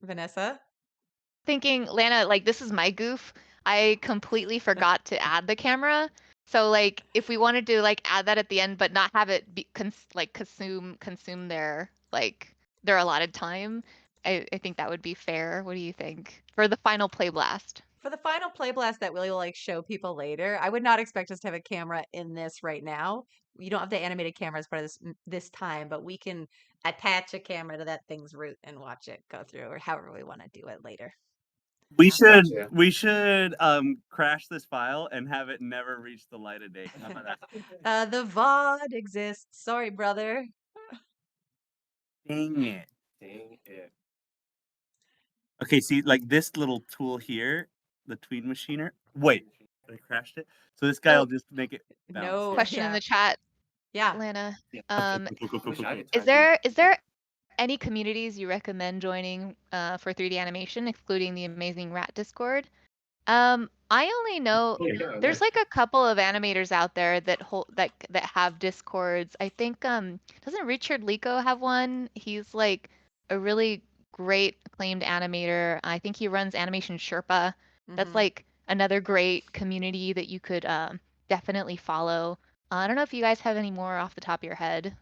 Vanessa? Thinking, Lana, like this is my goof. I completely forgot to add the camera. So like if we wanted to like add that at the end but not have it be consume their allotted time, I think that would be fair. What do you think? For the final play blast. For the final play blast that we'll like show people later, I would not expect us to have a camera in this right now. You don't have to animate a camera as part of this time, but we can attach a camera to that thing's root and watch it go through, or however we want to do it later. We Yeah. should crash this file and have it never reach the light of day. How about that? The VOD exists. Sorry, brother. Dang it. Dang it. Okay, see, like this little tool here, the Tweed Machiner. Wait, I crashed it. So this guy will just make it bounce. No. Question in Yeah. the chat, Yeah. Lana. Okay, cool. Is there any communities you recommend joining for 3D animation, excluding the Amazing Rat Discord? I only know there's like a couple of animators out there that have Discords. I think doesn't Richard Lico have one? He's like a really great acclaimed animator. I think he runs Animation Sherpa. That's Mhm. like another great community that you could definitely follow. I don't know if you guys have any more off the top of your head.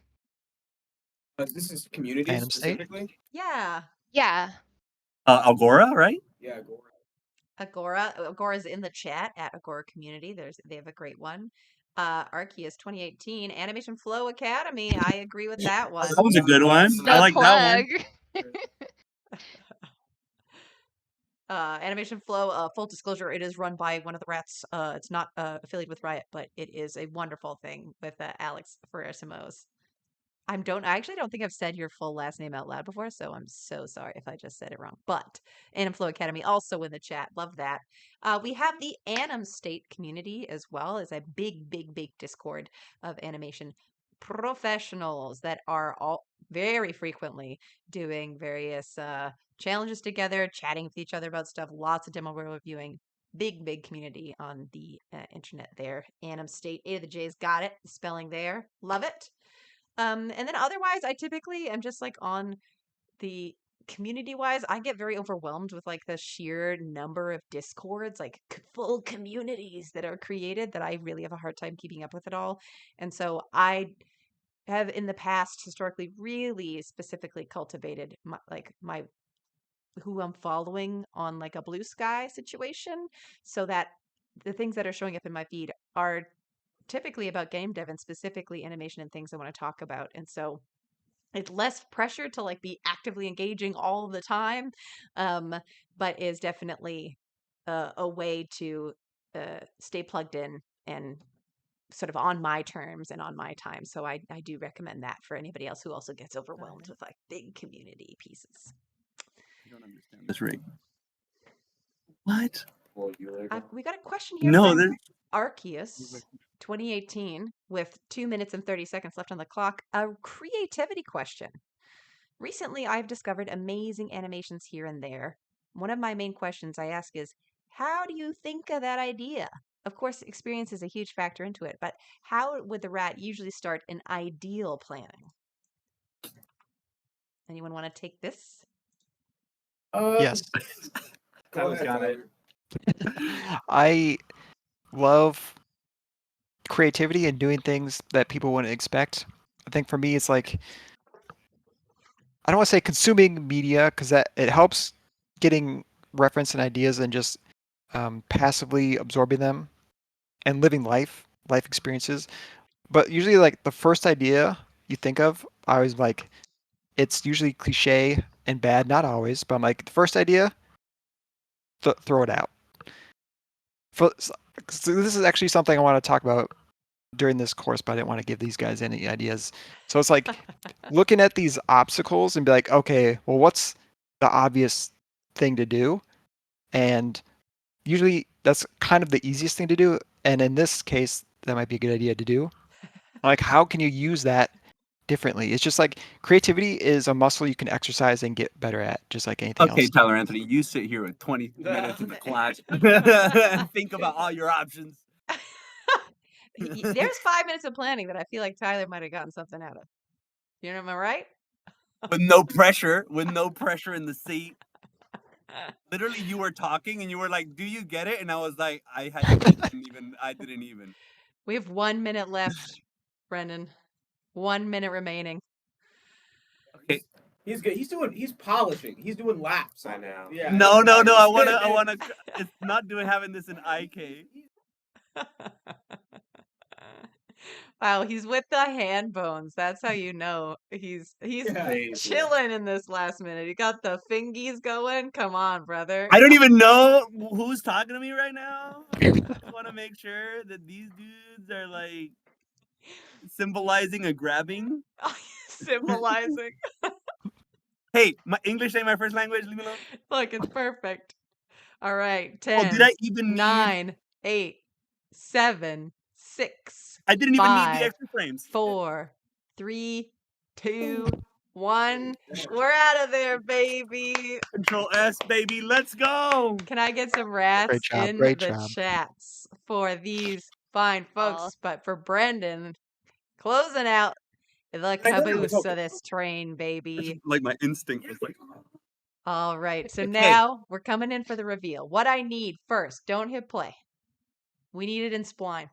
This is community Anim State? specifically. Yeah. Yeah. Agora, right? Yeah, Agora. Agora's in the chat at Agora Community. They have a great one. Arceus 2018 Animation Flow Academy. I agree with that one. That was a good one. The I like that plug. one. Animation Flow, full disclosure, it is run by one of the rats. It's not affiliated with Riot, but it is a wonderful thing with Alex Ferrasimos. I actually don't think I've said your full last name out loud before, so I'm so sorry if I just said it wrong. But Anim Flow Academy also in the chat. Love that. We have the Anim State community as well as a big Discord of animation professionals that are all very frequently doing various challenges together, chatting with each other about stuff, lots of demo reviewing. Big community on the internet there. Anim State, A to the J's got it. The spelling there. Love it. And then otherwise, I typically am just like on the community wise, I get very overwhelmed with like the sheer number of discords, like full communities that are created, that I really have a hard time keeping up with it all. And so I have in the past historically really specifically cultivated my who I'm following on like a blue sky situation, so that the things that are showing up in my feed are typically about game dev and specifically animation and things I want to talk about. And so it's less pressure to like be actively engaging all the time, but is definitely a way to stay plugged in and sort of on my terms and on my time. So I do recommend that for anybody else who also gets overwhelmed with like big community pieces. I don't understand this rig. What? We got a question here No, from Arceus 2018 with 2 minutes and 30 seconds left on the clock. A creativity question. Recently, I've discovered amazing animations here and there. One of my main questions I ask is, how do you think of that idea? Of course, experience is a huge factor into it, but how would the rat usually start an ideal planning? Anyone want to take this? Yes. Tyler's got it. I love creativity and doing things that people wouldn't expect. I think for me, it's like, I don't want to say consuming media, because that it helps getting reference and ideas and just passively absorbing them and living life experiences. But usually, like the first idea you think of, I always like, it's usually cliche and bad, not always, but I'm like, the first idea, throw it out. So this is actually something I want to talk about during this course, but I didn't want to give these guys any ideas. So it's like looking at these obstacles and be like, okay, well, what's the obvious thing to do? And usually that's kind of the easiest thing to do. And in this case, that might be a good idea to do. Like, how can you use that differently? It's just like creativity is a muscle you can exercise and get better at, just like anything Okay, else. Tyler Anthony, you sit here with 20 minutes of the clock. Think about all your options. There's 5 minutes of planning that I feel like Tyler might have gotten something out of. You know, am I right? With no pressure in the seat. Literally, you were talking and you were like, "Do you get it?" And I was like, I didn't even. We have 1 minute left, Brendan. 1 minute remaining. Okay. He's good. He's polishing. He's doing laps. I know. Yeah. No. I wanna. It's not doing having this in IK. Wow, he's with the hand bones. That's how you know he's Crazy. chilling in this last minute. He got the fingies going. Come on, brother. I don't even know who's talking to me right now. I just want to make sure that these dudes are like symbolizing a grabbing. Symbolizing. Hey, my English ain't my first language. Leave me alone. Look, it's perfect. All right. 10, Oh, did I even need? 9, 8, 7, 6, I didn't even need the 5, extra frames. 4, 3, 2, 1. We're out of there, baby. Control S, baby. Let's go. Can I get some rats job, in great the job. chats for these fine folks? Aw. But for Brendan, closing out the know that was caboose of okay. this train, baby. Like my instinct was like. All right. So Okay. now we're coming in for the reveal. What I need first, don't hit play. We need it in spline.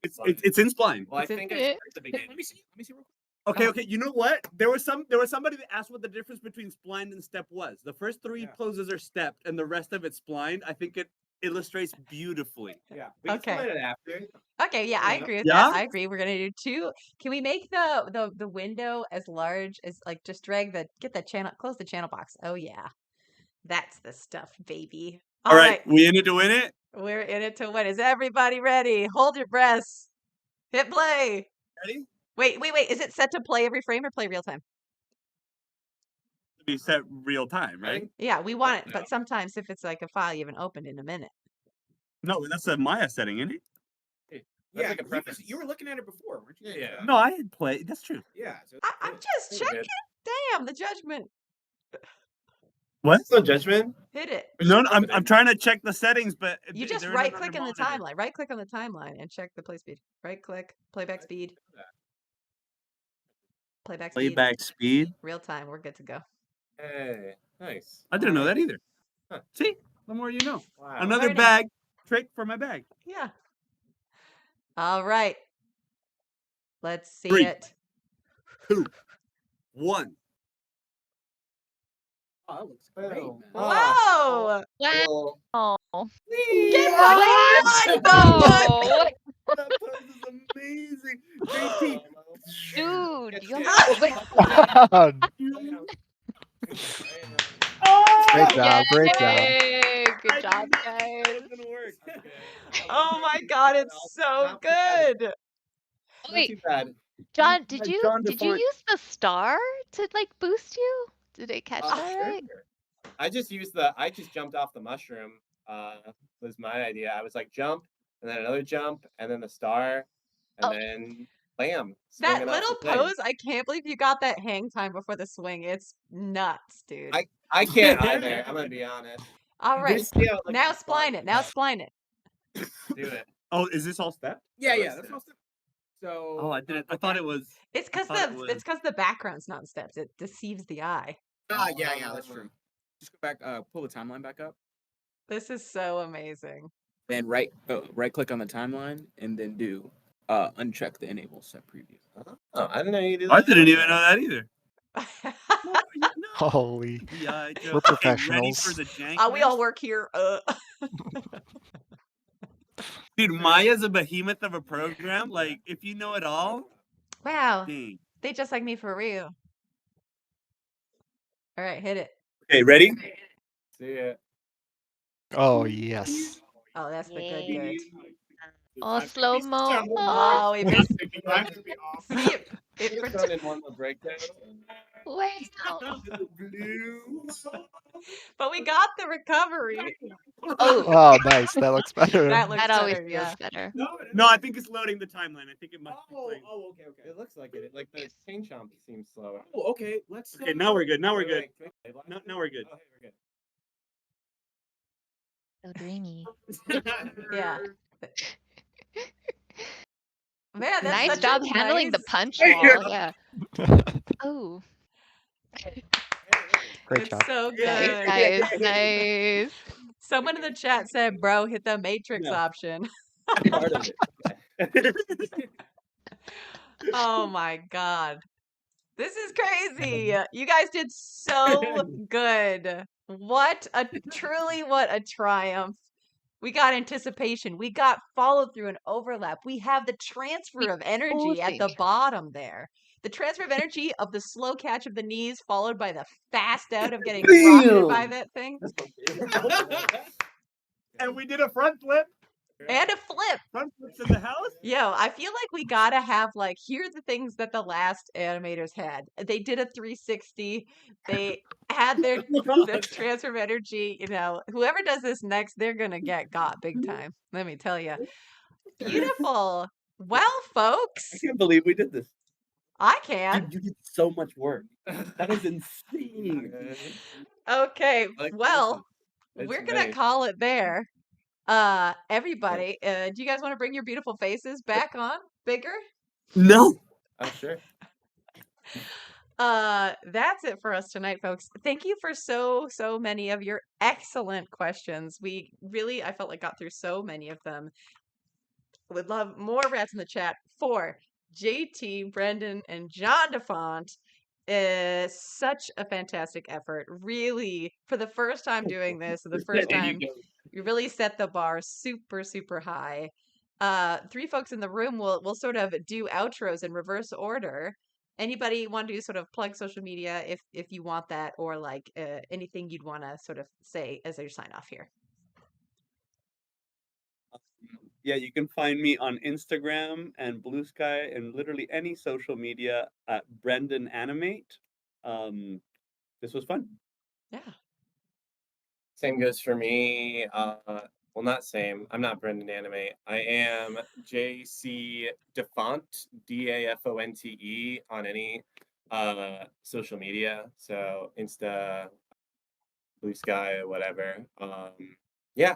It's in spline. Well, I It's in- think Yeah. I at the beginning. Let me see real quick. Okay. You know what? There was somebody that asked what the difference between spline and step was. The first 3 Yeah. poses are stepped, and the rest of it's spline. I think it illustrates beautifully. Yeah. We can Okay. split it after. Okay, yeah, I Yeah. agree with Yeah? that. I agree. We're gonna do 2. Can we make the window as large as just get the channel, close the channel box. Oh yeah. That's the stuff, baby. All right, we in it to win it. We're in it to win. Is everybody ready? Hold your breaths. Hit play. Ready? Wait. Is it set to play every frame or play real time? To be set real time, right? Yeah, we want it, No. but sometimes if it's like a file you haven't opened in a minute. No, that's a Maya setting, isn't it? Yeah. like a preference. You were looking at it before, weren't you? Yeah. No, I had play. That's true. Yeah. So I'm just We're checking. good. Damn, the judgment. What? No judgment. Hit it. No, I'm trying to check the settings, but You just they're in right another click on the monitor. timeline. Right click on the timeline and check the play speed. Right click, playback speed. Playback speed. Playback speed. Real time. We're good to go. Hey, nice. I didn't know Alright. that either. Huh. See, the more you know. Wow. Another Learning. bag trick for my bag. Yeah. All right. Let's see 3, it. 2, 1. Oh, that looks great, man. Whoa! Well, Oh. Get What? Oh. That pose is amazing. JT. Dude, you Great job, great job. Yay! Good I job, didn't know guys. that was gonna work. Oh my god, it's so good. Oh, wait, Not too bad. John, Like did you John DeFont. use the star to like boost you? Did I catch that right? I just jumped off the mushroom. Was my idea. I was like jump, and then another jump, and then the star, and Oh. then bam. That swinging off little the thing. pose, I can't believe you got that hang time before the swing. It's nuts, dude. I can't either. I'm gonna be honest. All right. Just see how it looks Now in fun. spline it. Now spline it. Do it. Oh, is this all stepped? Yeah. That's That's it. all. So. Oh, I didn't. I thought it was. It's because thought it was- the background's not in steps. It deceives the eye. Yeah. That's true. Just go back. Pull the timeline back up. This is so amazing. Then right click on the timeline and then do uncheck the enable set preview. Oh, I didn't know you did that. I didn't even know that either. Holy. Yeah, We're professionals. Ready for the jank? We all work here. Dude, Maya's a behemoth of a program. Like, if you know it all, Wow. dang. They just like me for real. All right, hit it. Okay, ready? See it. Oh, yes. Oh, that's the good. Yay. Good. Oh, slow-mo. Oh, we missed. Time to be off. See it. It It was thrown in one of the breakdowns. Wow. but we got the recovery. Oh, Oh, nice. That looks better. That looks that always better. feels Yeah. better. No, I think it's loading the timeline. I think it must be Oh, playing. okay. It looks like it. Like the chain chomp seems slower. Oh, okay. Let's. Okay, now we're good. Now we're Wait, good. wait, can we play No, last now we're good. Oh, hey, So dreamy. we're good. Yeah. Man, that's Nice such job a handling the nice. punch Hey, wall. Yeah. Oh, Great It's job. so nice, good. nice, nice. Someone in the chat said, "Bro, hit the matrix No. option." Part of it. Oh my god. This is crazy. You guys did so good. What a triumph. We got anticipation. We got follow through and overlap. We have the transfer of energy at the Totally. bottom there. The transfer of energy of the slow catch of the knees, followed by the fast out of getting rocketed by that thing. And we did a front flip. And a flip. Front flips in the house. Yo, I feel like we gotta have like, here are the things that the last animators had. They did a 360. They had their the transfer of energy. You know, whoever does this next, they're gonna get got big time. Let me tell you. Beautiful. Well, folks, I can't believe we did this. I can. Dude, you did so much work. That is insane. Okay, Like, well, listen, we're it's gonna nice. call it there. Everybody, do you guys want to bring your beautiful faces back on bigger? No. Oh, sure. That's it for us tonight, folks. Thank you for so many of your excellent questions. We really, I felt like, got through so many of them. Would love more rats in the chat for JT, Brendan, and John DeFont. Such a fantastic effort. Really, for the first time doing this, the first There you time, go. you really set the bar super high. Three folks in the room will sort of do outros in reverse order. Anybody want to sort of plug social media if you want that, or like anything you'd want to sort of say as your sign off here? Yeah, you can find me on Instagram and Blue Sky and literally any social media at Brendan Animate. This was fun. Yeah. Same goes for me. Well, not same. I'm not Brendan Animate. I am JC Defonte, DAFONTE on any social media. So Insta, Blue Sky, whatever. Yeah.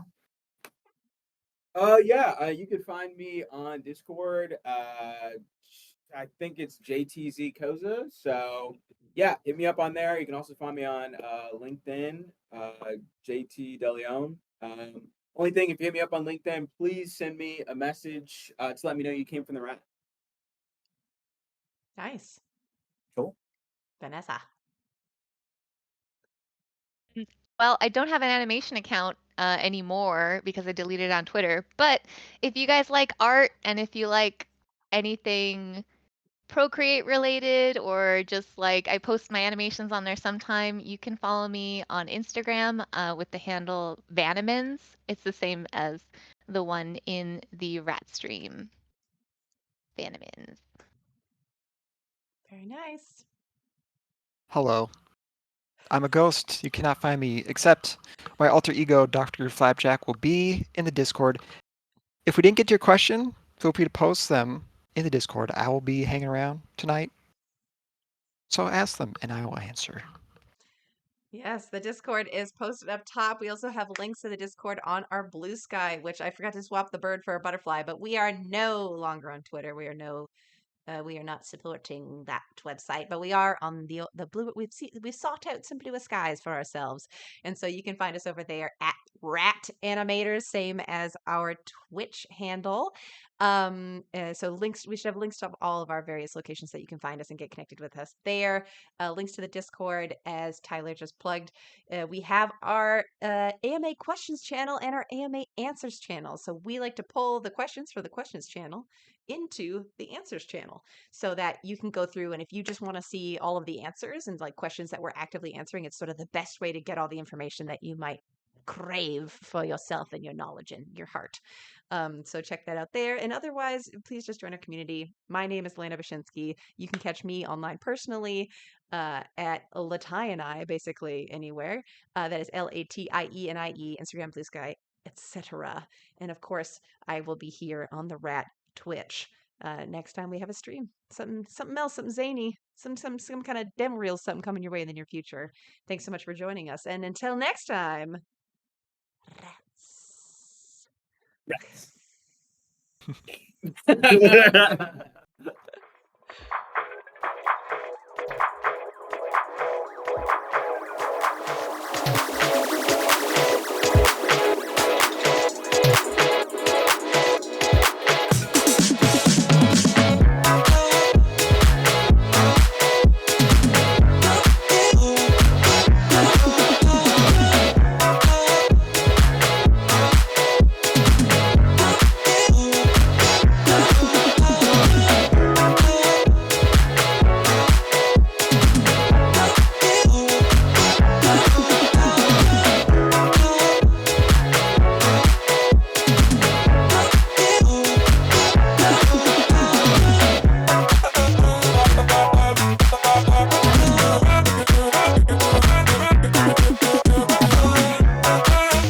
You can find me on Discord. I think it's JTZ Koza. So yeah, hit me up on there. You can also find me on LinkedIn, JT DeLeon. Only thing, if you hit me up on LinkedIn, please send me a message to let me know you came from the rat. Nice. Cool. Vanessa. Well, I don't have an animation account anymore because I deleted it on Twitter. But if you guys like art and if you like anything Procreate related or just like I post my animations on there sometime, you can follow me on Instagram with the handle Vanimans. It's the same as the one in the rat stream. Vanimans. Very nice. Hello. I'm a ghost. You cannot find me, except my alter ego, Dr. Flapjack, will be in the Discord. If we didn't get to your question, feel free to post them in the Discord. I will be hanging around tonight. So ask them and I will answer. Yes, the Discord is posted up top. We also have links to the Discord on our Blue Sky, which I forgot to swap the bird for a butterfly, but we are no longer on Twitter. We are not supporting that website, but we are on the blue. We sought out Simply with Skies for ourselves, and so you can find us over there at Rat Animators, same as our Twitch handle. So links. We should have links to all of our various locations that you can find us and get connected with us there. Links to the Discord, as Tyler just plugged. We have our AMA questions channel and our AMA answers channel. So we like to pull the questions for the questions channel into the answers channel so that you can go through, and if you just want to see all of the answers and like questions that we're actively answering, it's sort of the best way to get all the information that you might crave for yourself and your knowledge and your heart. So check that out there. And otherwise, please just join our community. My name is Lana Bashinsky. You can catch me online personally at Latieni, basically anywhere. That is Latienie, Instagram, Blue Sky, etc. And of course, I will be here on the Rat Twitch next time we have a stream. Something else, something zany, some kind of demo reel, something coming your way in the near future. Thanks so much for joining us. And until next time, rats. Rats.